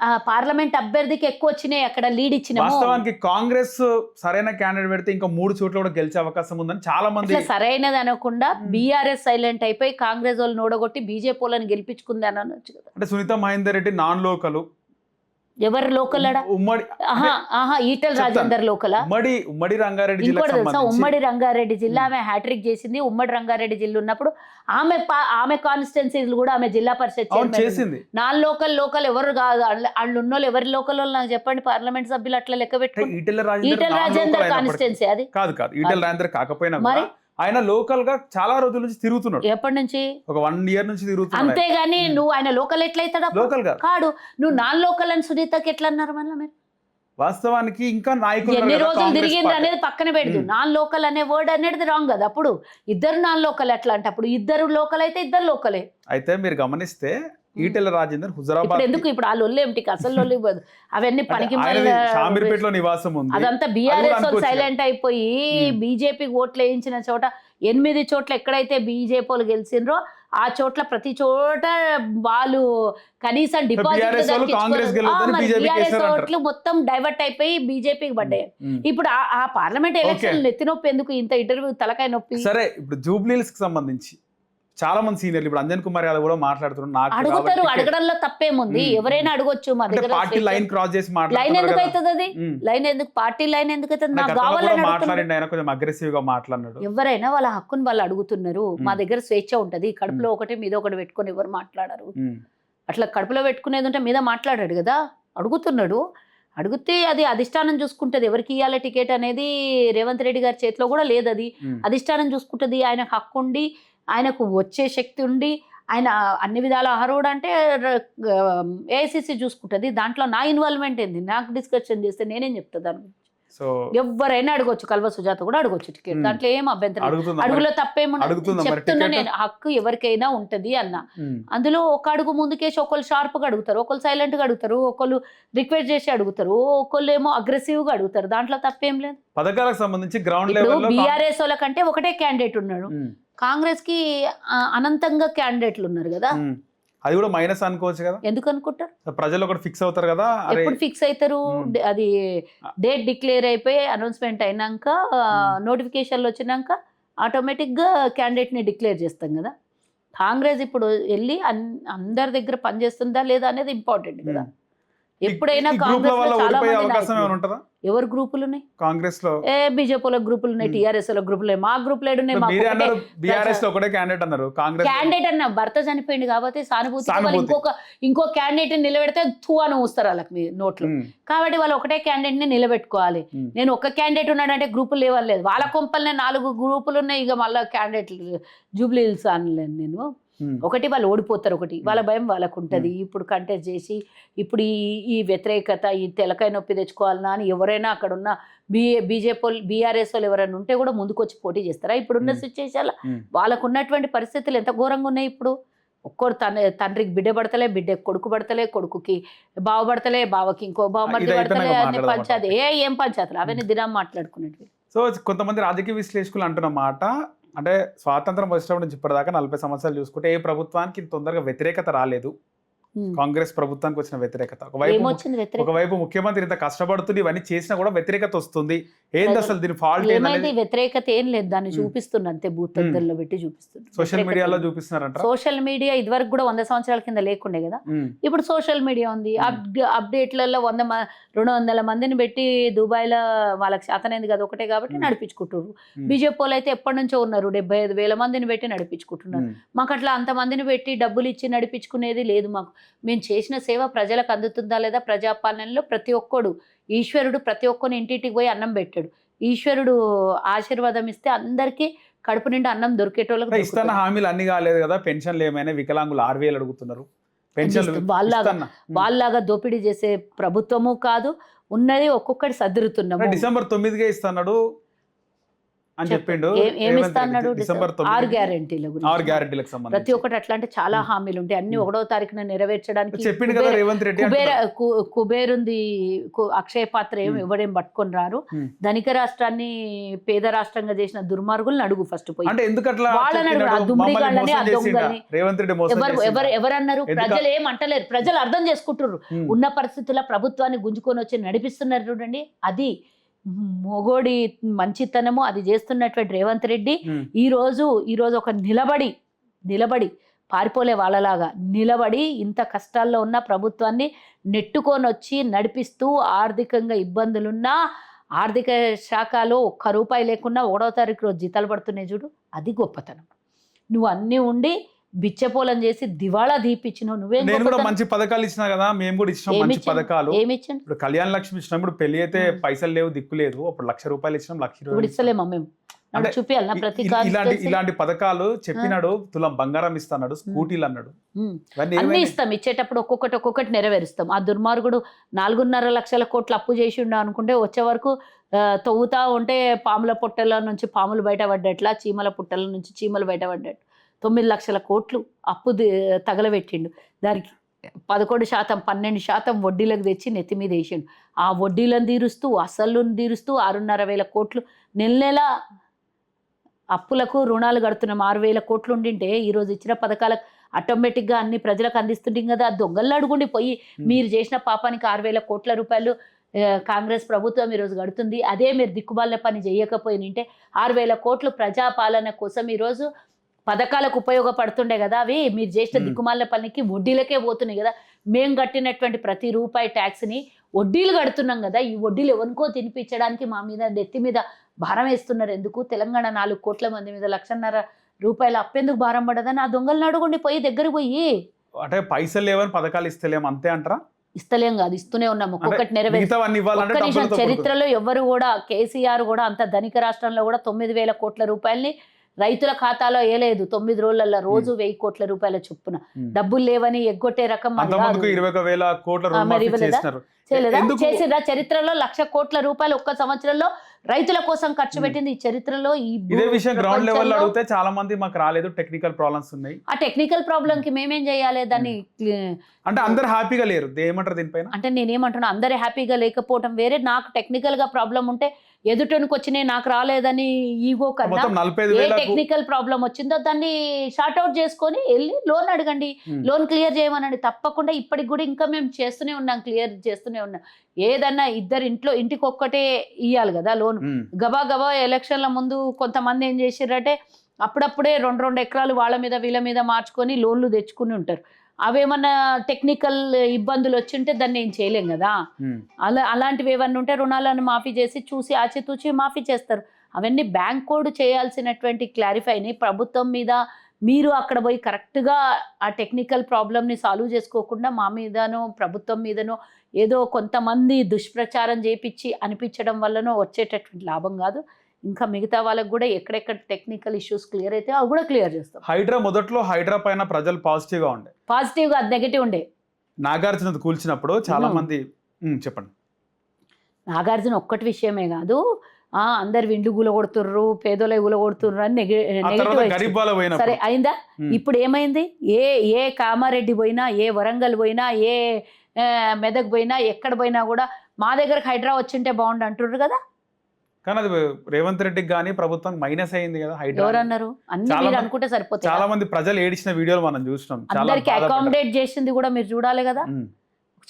ఆ పార్లమెంట్ అభ్యర్థికి ఎక్కువ వచ్చినాయి, అక్కడ లీడ్ ఇచ్చినాము. వాస్తవానికి కాంగ్రెస్ సరైన క్యాండిడేట్ పెడితే ఇంకా 3 చోట్ల కూడా గెలిచే అవకాశం ఉందని చాలా మంది. అట్లా సరైనది అనకుండా బీఆర్ఎస్ సైలెంట్ అయిపోయి కాంగ్రెస్ వాళ్ళు నోడగొట్టి బీజేపీ వాళ్ళని గెలిపించుకుంది అని అనొచ్చు కదా. అంటే సునీత మహేందర్ రెడ్డి నాన్ లోకల్, ఎవరు లోకల్ ఉమ్మడి ఈటెల రాజేందర్ లోకల్, ఉమ్మడి రంగారెడ్డి జిల్లా. ఇంకోటి తెలుసా, ఉమ్మడి రంగారెడ్డి జిల్లా ఆమె హ్యాట్రిక్ చేసింది. ఉమ్మడి రంగారెడ్డి జిల్లా ఉన్నప్పుడు ఆమె కాన్స్టిట్యున్సీలు కూడా ఆమె జిల్లా పరిషత్ చేసింది. నాన్ లోకల్ ఎవరు కాదు, వాళ్ళు ఉన్నోళ్ళు ఎవరి లోకల్ వాళ్ళు నాకు చెప్పండి, పార్లమెంట్ సభ్యులు అట్లా లెక్క పెట్టుకుంటే. ఈటెల రాజేందర్ కాన్స్టిట్యున్సీ అది కాదు. ఈటెల రాజేందర్ కాకపోయినా మరి ఆయన లోకల్ గా చాలా రోజుల నుంచి తిరుగుతున్నాడు. ఎప్పటి నుంచి? ఒక 1 year నుంచి తిరుగుతున్నాడు. అంతేగాని నువ్వు ఆయన లోకల్ ఎట్లయితాడా? లోకల్ కాడు. నువ్వు నాన్ లోకల్ అని సునీతకి ఎట్లా అన్నారు మళ్ళీ మీరు? వాస్తవానికి ఇంకా నాయకులు ఎన్ని రోజులు తిరిగింది అనేది పక్కన పెడదు. నాన్ లోకల్ అనే వర్డ్ అనేది రాంగ్ కదా. అప్పుడు ఇద్దరు నాన్ లోకల్ ఎట్లా అంటే, అప్పుడు ఇద్దరు లోకల్ అయితే ఇద్దరు లోకలే. అయితే మీరు గమనిస్తే ఈటెల రాజేందర్ హుజరాబాద్ ఎందుకు ఇప్పుడు ఆ లొల్లు ఏమిటి? అసలు లొల్లు ఇవ్వదు అవన్నీ పనికి. షామీర్పేటలో నివాసం ఉంది. అదంతా బీఆర్ఎస్ సైలెంట్ అయిపోయి బీజేపీకి ఓట్లు వేయించిన చోట 8 చోట్ల ఎక్కడైతే బీజేపీ వాళ్ళు గెలిచిండ్రో ఆ చోట్ల ప్రతి చోట వాళ్ళు కనీసం డిపాజిట్ ఓట్లు మొత్తం డైవర్ట్ అయిపోయి బీజేపీకి పడ్డాయి. ఇప్పుడు ఆ పార్లమెంట్ ఎలక్షన్ నెత్తి నొప్పి ఎందుకు? ఇంత ఇంటర్వ్యూ తలకాయ నొప్పి. సరే, ఇప్పుడు జూబ్లీహిల్స్ కి సంబంధించి చాలా మంది సీనియర్లు, ఇప్పుడు అంజన్ కుమార్ యాదవ్ కూడా మాట్లాడుతున్నారు. అడుగుతారు, అడగడంలో తప్పేముంది, ఎవరైనా అడగొచ్చు. మా దగ్గర పార్టీ లైన్ క్రాస్ చేసి లైన్ ఎందుకు అవుతుంది? అది లైన్ ఎందుకు? పార్టీ లైన్ ఎందుకు అవుతుంది? నాకు కావాలని కొంచెం అగ్రెసివ్ గా మాట్లాడినాడు. ఎవరైనా వాళ్ళ హక్కును వాళ్ళు అడుగుతున్నారు. మా దగ్గర స్వేచ్ఛ ఉంటది. కడుపులో ఒకటి మీద ఒకటి పెట్టుకొని ఎవరు మాట్లాడరు. అట్లా కడుపులో పెట్టుకునేది ఉంటే మీద మాట్లాడాడు కదా, అడుగుతున్నాడు. అడిగితే అది అధిష్టానం చూసుకుంటది ఎవరికి ఇవ్వాలి టికెట్ అనేది. రేవంత్ రెడ్డి గారి చేతిలో కూడా లేదు, అది అధిష్టానం చూసుకుంటది. ఆయనకు హక్కు ఉండి, ఆయనకు వచ్చే శక్తి ఉండి, ఆయన అన్ని విధాల అర్హుడు అంటే ఏఐసిసి చూసుకుంటుంది. దాంట్లో నా ఇన్వాల్వ్మెంట్ ఏంది? నాకు డిస్కషన్ చేస్తే నేనేం చెప్తా దాని గురించి? ఎవరైనా అడగొచ్చు. కల్వ సుజాత కూడా అడగొచ్చు టికెట్, దాంట్లో ఏం అభ్యంతరం. అడుగులో తప్పేముండదు. చెప్తున్నా నేను, హక్కు ఎవరికైనా ఉంటది అన్న. అందులో ఒక అడుగు ముందుకేసి ఒకళ్ళు షార్ప్ గా అడుగుతారు, ఒకళ్ళు సైలెంట్ గా అడుగుతారు, ఒకళ్ళు రిక్వెస్ట్ చేసి అడుగుతారు, ఒకళ్ళు ఏమో అగ్రెసివ్ గా అడుగుతారు. దాంట్లో తప్పేం లేదు. పథకాలకు సంబంధించి గ్రౌండ్ లెవెల్ బీఆర్ఎస్ వాళ్ళ కంటే ఒకటే క్యాండిడేట్ ఉన్నాడు. కాంగ్రెస్ కి అనంతంగా క్యాండిడేట్లు ఉన్నారు కదా. అది కూడా మైనస్ అనుకోవచ్చు కదా. ఎందుకు అనుకుంటారు? ప్రజలు ఒకటి ఫిక్స్ అవుతారు కదా. ఎప్పుడు ఫిక్స్ అవుతారు? అది డేట్ డిక్లేర్ అయిపోయి అనౌన్స్మెంట్ అయినాక, నోటిఫికేషన్లు వచ్చినాక ఆటోమేటిక్ గా క్యాండిడేట్ ని డిక్లేర్ చేస్తాం కదా. కాంగ్రెస్ ఇప్పుడు వెళ్ళి అందరి దగ్గర పనిచేస్తుందా లేదా అనేది ఇంపార్టెంట్ కదా. ఎప్పుడైనా ఎవరు గ్రూపులు ఉన్నాయి కాంగ్రెస్ లో? బీజేపీలో గ్రూపులు ఉన్నాయి, టీఆర్ఎస్ లో గ్రూపులు ఉన్నాయి, మా గ్రూప్ లేడు. క్యాండిడేట్ అన్న భర్త చనిపోయింది కాబట్టి సానుభూతి ఇంకో క్యాండిడేట్ ని నిలబెడితే థూ అని ఊస్తారు వాళ్ళకి నోట్లు. కాబట్టి వాళ్ళు ఒకటే క్యాండిడేట్ ని నిలబెట్టుకోవాలి. నేను ఒక క్యాండిడేట్ ఉన్నాడంటే గ్రూపులు లేవలేదు. వాళ్ళ కొంపలనే 4 గ్రూపులు ఉన్నాయి. ఇక మళ్ళీ క్యాండిడేట్లు జూబ్లీహిల్స్ అనలేను నేను. ఒకటి వాళ్ళు ఓడిపోతారు, ఒకటి వాళ్ళ భయం వాళ్ళకు ఉంటుంది. ఇప్పుడు కంటెస్ట్ చేసి ఇప్పుడు ఈ వ్యతిరేకత, ఈ తెలకాయ నొప్పి తెచ్చుకోవాలన్నా అని ఎవరైనా అక్కడ ఉన్న బీజేపీ బీఆర్ఎస్ వాళ్ళు ఎవరైనా ఉంటే కూడా ముందుకు వచ్చి పోటీ చేస్తారా? ఇప్పుడున్న సిచ్యువేషన్ వాళ్ళకు ఉన్నటువంటి పరిస్థితులు ఎంత ఘోరంగా ఉన్నాయి. ఇప్పుడు ఒక్కరు తండ్రికి బిడ్డ పడతలే, బిడ్డకి కొడుకు పడతలే, కొడుకుకి బావ పడతలే, బావకి ఇంకో బావ మధ్య పడతలే. అన్ని పంచాయతీ ఏం పంచాయతీలు అవన్నీ దినం మాట్లాడుకునేవి. సో కొంతమంది రాజకీయ విశ్లేషకులు అంటున్నమాట, అంటే స్వాతంత్రం వచ్చినప్పటి నుంచి ఇప్పటిదాకా 40 సంవత్సరాలు చూసుకుంటే ఏ ప్రభుత్వానికి తొందరగా వ్యతిరేకత రాలేదు. కాంగ్రెస్ ప్రభుత్వానికి వచ్చిన వ్యతిరేకత, ఒకవైపు ముఖ్యమంత్రి ఇంత కష్టపడుతుంది ఇవన్నీ చేసినా కూడా వ్యతిరేకత వస్తుంది. ఏంది అసలు దీని ఫాల్ట్? వ్యతిరేకత ఏం లేదు, దాన్ని చూపిస్తున్నా అంతే. బూత్లో పెట్టి చూపిస్తుంది, సోషల్ మీడియాలో చూపిస్తున్నారంట. సోషల్ మీడియా ఇదివరకు కూడా 100 సంవత్సరాల కింద లేకుండే కదా. ఇప్పుడు సోషల్ మీడియా ఉంది. అప్డేట్లలో 100-200 మందిని పెట్టి దుబాయ్లో వాళ్ళకి శాతనైంది కదా ఒకటే కాబట్టి నడిపించుకుంటున్నారు. బీజేపీ వాళ్ళు అయితే ఎప్పటి నుంచో ఉన్నారు, 75,000 మందిని పెట్టి నడిపించుకుంటున్నారు. మాకు అట్లా అంతమందిని పెట్టి డబ్బులు ఇచ్చి నడిపించుకునేది లేదు. మాకు మేము చేసిన సేవ ప్రజలకు అందుతుందా లేదా? ప్రజాపాలనలో ప్రతి ఒక్కడు ఈశ్వరుడు ప్రతి ఒక్కరిని ఇంటింటికి పోయి అన్నం పెట్టాడు. ఈశ్వరుడు ఆశీర్వాదం ఇస్తే అందరికీ కడుపు నిండా అన్నం దొరికేటోళ్ళకి. ఇస్తున్న హామీలు అన్ని కాలేదు కదా. పెన్షన్లు ఏమైనా వికలాంగులు 6,000 అడుగుతున్నారు. వాళ్ళలాగా దోపిడీ చేసే ప్రభుత్వము కాదు ఉన్నది. ఒక్కొక్కటి సర్దురుతున్నాము. December 9కే ఇస్తున్నాడు. అని చెప్పిండు. ఏమి ఇస్తా అన్నాడు? డిసెంబర్ 6 గ్యారెంటీల గురించి. 6 గ్యారెంటీలకు సంబంధించి ప్రతి ఒక్కటి అట్లా అంటే చాలా హామీలు ఉంటాయి. అన్ని 1వ తారీఖున నెరవేర్చడానికి చెప్పిండు కదా రేవంత్ రెడ్డి. కుబేరుంది అక్షయ పాత్ర ఏమి ఇవ్వడేం పట్టుకొని రారు. ధనిక రాష్ట్రాన్ని పేద రాష్ట్రంగా చేసిన దుర్మార్గులను అడుగు ఫస్ట్ పోయి. అంటే ఎందుకు అట్లా వాళ్ళని అడుగు, ఆ దుమ్మిడిగాళ్ళని, ఆ దొంగల్ని. రేవంత్ రెడ్డి ఎవరన్నారు? ప్రజలు ఏం అంటలేరు, ప్రజలు అర్థం చేసుకుంటున్నారు. ఉన్న పరిస్థితుల్లో ప్రభుత్వాన్ని గుంజుకొని వచ్చి నడిపిస్తున్నారు చూడండి, అది మొగోడి మంచితనము. అది చేస్తున్నటువంటి రేవంత్ రెడ్డి ఈ రోజు ఒక నిలబడి పారిపోలే వాళ్ళలాగా నిలబడి ఇంత కష్టాల్లో ఉన్న ప్రభుత్వాన్ని నెట్టుకొని వచ్చి నడిపిస్తూ, ఆర్థికంగా ఇబ్బందులున్నా ఆర్థిక శాఖలో ఒక్క రూపాయి లేకున్నా 1వ తారీఖు రోజు జీతాలు పడుతున్నాయి చూడు, అది గొప్పతనం. నువ్వు అన్నీ ఉండి బిచ్చపోలం చేసి దివాళా దీపించినావు. నువ్వేం నేను కూడా మంచి పథకాలు ఇచ్చినా కదా, మేము కూడా ఇచ్చినాం మంచి పథకాలు. ఏమి ఇచ్చాను? ఇప్పుడు కళ్యాణ లక్ష్మి ఇచ్చినాం, ఇప్పుడు పెళ్లి అయితే పైసలు లేవు, దిక్కు లేదు. అప్పుడు 1,00,000 రూపాయలు ఇచ్చినాం, 1,20,000 ఇప్పుడు ఇస్తలేమా మేము? చూపియాలన్నా ప్రతి ఇలాంటి పథకాలు చెప్పినాడు. తులం బంగారం ఇస్తాడు, స్కూటీలు అన్నాడు, అన్ని ఇస్తాం. ఇచ్చేటప్పుడు ఒక్కొక్కటి నెరవేరుస్తాం. ఆ దుర్మార్గుడు 4.5 లక్షల కోట్లు అప్పు చేసి ఉండ అనుకుంటే వచ్చే వరకు తవ్వుతా ఉంటే పాముల పొట్టల నుంచి పాములు బయటపడ్డట్లా, చీమల పుట్టల నుంచి చీమలు బయటపడ్డట్టు 9 లక్షల కోట్లు అప్పు తగలబెట్టిండు. దానికి 11%, 12% వడ్డీలకు తెచ్చి నెత్తి మీద వేసిండు. ఆ వడ్డీలను తీరుస్తూ, అసలును తీరుస్తూ 6,500 కోట్లు నెల అప్పులకు రుణాలు కడుతున్నాం. 6,000 కోట్లు ఉండింటే ఈరోజు ఇచ్చిన పథకాలకు ఆటోమేటిక్గా అన్ని ప్రజలకు అందిస్తుంటాం కదా. దొంగలు అడుగుండి పోయి మీరు చేసిన పాపానికి 6,000 కోట్ల రూపాయలు కాంగ్రెస్ ప్రభుత్వం ఈరోజు గడుతుంది. అదే మీరు దిక్కుబాల పని చేయకపోయినంటే 6,000 కోట్లు ప్రజాపాలన కోసం ఈరోజు పథకాలకు ఉపయోగపడుతుండే కదా. అవి మీరు చేసిన దిక్కుమాల పనికి వడ్డీలకే పోతున్నాయి కదా. మేము కట్టినటువంటి ప్రతి రూపాయి ట్యాక్స్ని వడ్డీలు కడుతున్నాం కదా. ఈ వడ్డీలు ఎవరికో తినిపించడానికి మా మీద నెత్తి మీద భారం వేస్తున్నారు ఎందుకు? తెలంగాణ 4 కోట్ల మంది మీద 1,50,000 రూపాయలు అప్పెందుకు భారం పడదని ఆ దొంగలను అడుగుండి పోయి దగ్గరికి పోయి. అంటే పైసలు లేవని పథకాలు ఇస్తలేము అంతే అంటారా? ఇస్తలేం కాదు, ఇస్తూనే ఉన్నాం. ఒక్కొక్కటి నెరవేర్చి చరిత్రలో ఎవరు కూడా, కేసీఆర్ కూడా అంత ధనిక రాష్ట్రంలో కూడా 9,000 కోట్ల రూపాయలని రైతుల ఖాతాలో వేయలేదు. 9 రోజులలో రోజు 1,000 కోట్ల రూపాయల చొప్పున. డబ్బులు లేవని ఎగ్గొట్టే రకం చేసిరా? చరిత్రలో 1,00,000 కోట్ల రూపాయలు ఒక్క సంవత్సరంలో రైతుల కోసం ఖర్చు పెట్టింది ఈ చరిత్రలో. ఇదే విషయం గ్రౌండ్ లెవెల్ లో అడిగితే చాలా మంది మాకు రాలేదు, టెక్నికల్ ప్రాబ్లమ్స్ ఉన్నాయి. ఆ టెక్నికల్ ప్రాబ్లం కి మేమేం చేయాలి? దాన్ని అంటే అందరు హ్యాపీగా లేరు, ఏమంటారు దీనిపైన? అంటే నేనేమంటున్నా, అందరు హ్యాపీగా లేకపోవడం వేరే. నాకు టెక్నికల్ గా ప్రాబ్లం ఉంటే ఎదుటనికి వచ్చినాయి నాకు రాలేదని ఈగో కన్నా ఏ టెక్నికల్ ప్రాబ్లం వచ్చిందో దాన్ని షార్ట్ అవుట్ చేసుకొని వెళ్ళి లోన్ అడగండి, లోన్ క్లియర్ చేయమనండి. తప్పకుండా ఇప్పటికి కూడా ఇంకా మేము చేస్తూనే ఉన్నాం, క్లియర్ చేస్తూనే ఉన్నాం. ఏదన్నా ఇంటికి ఒక్కటే ఇయ్యాలి కదా లోన్. గబా ఎలక్షన్ల ముందు కొంతమంది ఏం చేసిర్రంటే అప్పుడప్పుడే 2 ఎకరాలు వాళ్ళ మీద వీళ్ళ మీద మార్చుకొని లోన్లు తెచ్చుకుని ఉంటారు. అవేమన్నా టెక్నికల్ ఇబ్బందులు వచ్చింటే దాన్ని ఏం చేయలేం కదా. అలాంటివి ఏమన్నా ఉంటే రుణాలను మాఫీ చేసి చూసి ఆచితూచి మాఫీ చేస్తారు. అవన్నీ బ్యాంక్ కోడ్ చేయాల్సినటువంటి క్లారిఫైని ప్రభుత్వం మీద మీరు అక్కడ పోయి కరెక్ట్గా ఆ టెక్నికల్ ప్రాబ్లమ్ని సాల్వ్ చేసుకోకుండా మా మీదనో ప్రభుత్వం మీదనో ఏదో కొంతమంది దుష్ప్రచారం చేపించి అనిపించడం వల్లనో వచ్చేటటువంటి లాభం కాదు. ఇంకా మిగతా వాళ్ళకి కూడా ఎక్కడెక్కడ టెక్నికల్ ఇష్యూస్ క్లియర్ అయితే అవి కూడా క్లియర్ చేస్తాం. మొదట్లో హైడ్రా పైన ప్రజలు పాజిటివ్గా అది నెగటివ్ ఉండే. నాగార్జున కూల్చినప్పుడు చాలా మంది చెప్పండి. నాగార్జున ఒక్కటి విషయమే కాదు, అందరు విండ్లు గులగొడుతుర్రు, పేదోళ్ళ గులగొడుతుర్రు అని నెగటివ్. సరే అయిందా? ఇప్పుడు ఏమైంది? ఏ కామారెడ్డి పోయినా, ఏ వరంగల్ పోయినా, ఏ మెదక్ పోయినా, ఎక్కడ పోయినా కూడా మా దగ్గరకు హైడ్రా వచ్చింటే బాగుండు అంటుర్రు కదా. కానీ అది రేవంత్ రెడ్డికి కానీ ప్రభుత్వం మైనస్ అయింది కదా హైడ్రా. ఎవరన్నారు? అన్ని అనుకుంటే సరిపోతుంది. చాలా మంది ప్రజలు ఏడిచిన వీడియోలు మనం చూసినాం. అందరికి అకామిడేట్ చేసింది కూడా మీరు చూడాలి కదా.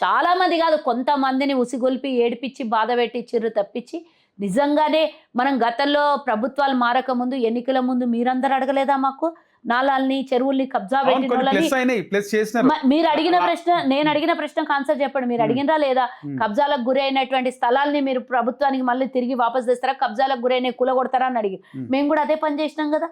చాలా మంది కాదు, కొంతమందిని ఉసిగొల్పి ఏడిపించి బాధ పెట్టించిర్రు తప్పించి నిజంగానే మనం గతంలో ప్రభుత్వాలు మారక ముందు, ఎన్నికల ముందు మీరందరూ అడగలేదా మాకు నాలాల్ని చెరువుల్ని కబ్జా పెట్టిన మీరు అడిగిన ప్రశ్న? నేను అడిగిన ప్రశ్నకు ఆన్సర్ చెప్పండి. మీరు అడిగినరా లేదా? కబ్జాలకు గురి అయినటువంటి స్థలాల్ని మీరు ప్రభుత్వానికి మళ్ళీ తిరిగి వాపస్ తెస్తారా? కబ్జాలకు గురైన కూలగొడతారా అని అడిగి మేము కూడా అదే పని చేసినాం కదా.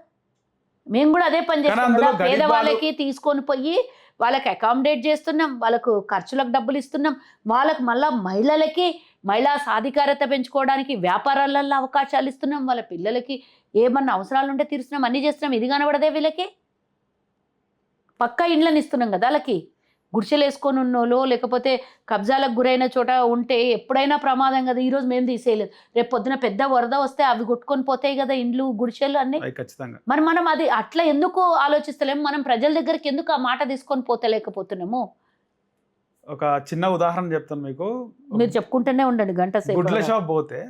పేదవాళ్ళకి తీసుకొని పోయి వాళ్ళకి అకామిడేట్ చేస్తున్నాం, వాళ్ళకు ఖర్చులకు డబ్బులు ఇస్తున్నాం, వాళ్ళకు మళ్ళీ మహిళా సాధికారత పెంచుకోవడానికి వ్యాపారాలలో అవకాశాలు ఇస్తున్నాం, వాళ్ళ పిల్లలకి ఏమన్నా అవసరాలు ఉంటే తీరుస్తున్నాం, అన్నీ చేస్తున్నాం. ఇది కనబడదే వీళ్ళకి? పక్కా ఇండ్లను ఇస్తున్నాం కదా వాళ్ళకి. గుడిసెలు వేసుకొని ఉన్నోళ్ళు లేకపోతే కబ్జాలకు గురైన చోట ఉంటే ఎప్పుడైనా ప్రమాదం కదా. ఈరోజు మేము తీసేయలేదు, రేపు పొద్దున పెద్ద వరద వస్తే అవి కొట్టుకొని పోతాయి కదా ఇండ్లు గుడిసెలు అన్నీ. ఖచ్చితంగా. మరి మనం అది అట్లా ఎందుకు ఆలోచిస్తలేము? మనం ప్రజల దగ్గరికి ఎందుకు ఆ మాట తీసుకొని పోతలేకపోతున్నాము? ఒక చిన్న ఉదాహరణ చెప్తాను మీకు. మీరు చెప్పుకుంటూనే ఉండండి గంట సేపు. గుడ్ల షాప్ పోతే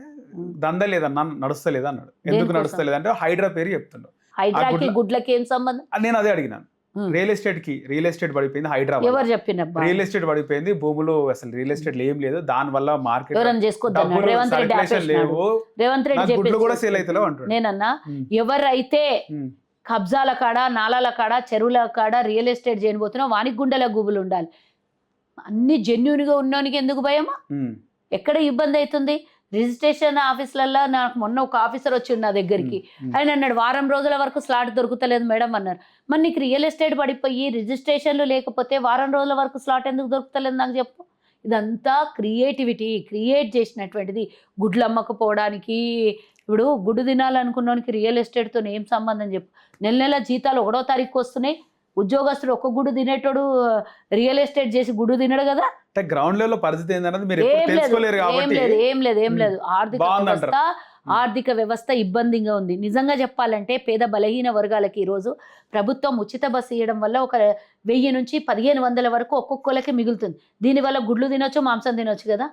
దంద లేదన్నా, నడుస్తలేదు అన్నాడు. ఎందుకు నడుస్తలేదు అంటే హైడ్రా పేరు చెప్తుండు. హైడ్రాకి గుడ్లకి ఏం సంబంధం? నేను అదే అడిగినాను. రియల్ ఎస్టేట్ పడిపోయింది, హైడ్రా ఎవరు చెప్పిన రియల్ ఎస్టేట్ పడిపోయింది, భూములు అసలు రియల్ ఎస్టేట్ ఏం లేదు, దాని వల్ల మార్కెట్ లేవు, గుడ్లు కూడా సేల్ అవుతలేవు అంటాడు. నేనన్నా ఎవరైతే కబ్జాల కాడ, నాలాల కాడ, చెరువుల కాడ రియల్ ఎస్టేట్ చేయబోతున్నా వానికి గుండెల గుబులు ఉండాలి. అన్ని జెన్యూన్గా ఉన్నోనికి ఎందుకు భయమా? ఎక్కడ ఇబ్బంది అవుతుంది? రిజిస్ట్రేషన్ ఆఫీసులలో నాకు మొన్న ఒక ఆఫీసర్ వచ్చిండు నా దగ్గరికి. ఆయన అన్నాడు వారం రోజుల వరకు స్లాట్ దొరుకుతలేదు మేడం అన్నారు. మరి నీకు రియల్ ఎస్టేట్ పడిపోయి రిజిస్ట్రేషన్లు లేకపోతే వారం రోజుల వరకు స్లాట్ ఎందుకు దొరుకుతలేదు నాకు చెప్పు. ఇదంతా క్రియేటివిటీ క్రియేట్ చేసినటువంటిది. గుడ్లు అమ్మకపోవడానికి ఇప్పుడు గుడ్డు తినాలనుకున్నోనికి రియల్ ఎస్టేట్తో ఏం సంబంధం చెప్పు. నెల నెల జీతాలు 1వ తారీఖు వస్తున్నాయి. ఉద్యోగస్తుడు ఒక్క గుడ్డు తినేటోడు రియల్ ఎస్టేట్ చేసి గుడ్డు తినడు కదా. గ్రౌండ్ లెవెల్ పరిస్థితి ఏంటన్నది మీరు తెలుసుకోలేరు కాబట్టి ఏం లేదు ఆర్థిక వ్యవస్థ ఇబ్బందిగా ఉంది. నిజంగా చెప్పాలంటే పేద బలహీన వర్గాలకి ఈరోజు ప్రభుత్వం ఉచిత బస్సు ఇవ్వడం వల్ల ఒక 1000 నుంచి 1500 వరకు ఒక్కొక్కరికి మిగులుతుంది. దీనివల్ల గుడ్లు తినొచ్చు, మాంసం తినొచ్చు కదా.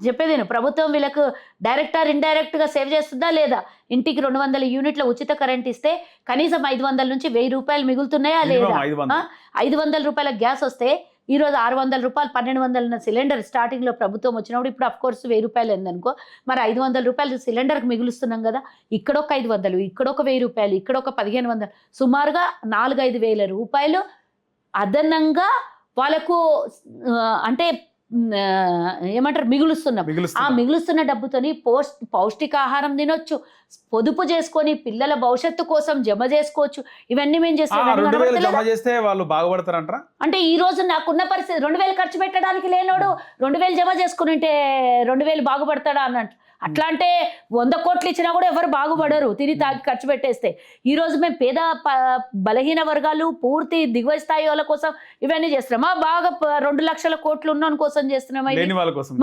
చెప్పేదేను ప్రభుత్వం వీళ్ళకు డైరెక్ట్ ఆర్ ఇండైరెక్ట్ గా సేవ్ చేస్తుందా లేదా? ఇంటికి 200 యూనిట్ల ఉచిత కరెంట్ ఇస్తే కనీసం 500 నుంచి 1000 రూపాయలు మిగులుతున్నాయా లేదా? 500 రూపాయల గ్యాస్ వస్తే ఈరోజు 600 రూపాయలు 1200 సిలిండర్ స్టార్టింగ్లో ప్రభుత్వం వచ్చినప్పుడు, ఇప్పుడు అఫ్కోర్స్ 1000 రూపాయలు ఏందనుకో, మరి 500 రూపాయలు సిలిండర్కి మిగులుస్తున్నాం కదా. ఇక్కడొక 500, ఇక్కడొక 1000 రూపాయలు, ఇక్కడొక 1500, సుమారుగా 4-5 వేల రూపాయలు అదనంగా వాళ్ళకు అంటే ఏమంటారు మిగులుస్తున్నాం. ఆ మిగులుస్తున్న డబ్బుతోని పౌష్టికాహారం తినొచ్చు, పొదుపు చేసుకొని పిల్లల భవిష్యత్తు కోసం జమ చేసుకోవచ్చు. ఇవన్నీ మేము చేస్తే వాళ్ళు బాగుపడతారంటారా? అంటే ఈ రోజు నాకున్న పరిస్థితి 2000 ఖర్చు పెట్టడానికి లేనోడు 2000 జమ చేసుకుని ఉంటే 2000 బాగుపడతాడా అన్నట్టు. అట్లా అంటే 100 కోట్లు ఇచ్చినా కూడా ఎవరు బాగుపడరు తిని తాగి ఖర్చు పెట్టేస్తే. ఈరోజు మేము పేద బలహీన వర్గాలు పూర్తి దిగువ స్థాయి వాళ్ళ కోసం ఇవన్నీ చేస్తున్నామా? బాగా 2 లక్షల కోట్లు ఉన్నోని కోసం చేస్తున్నామా?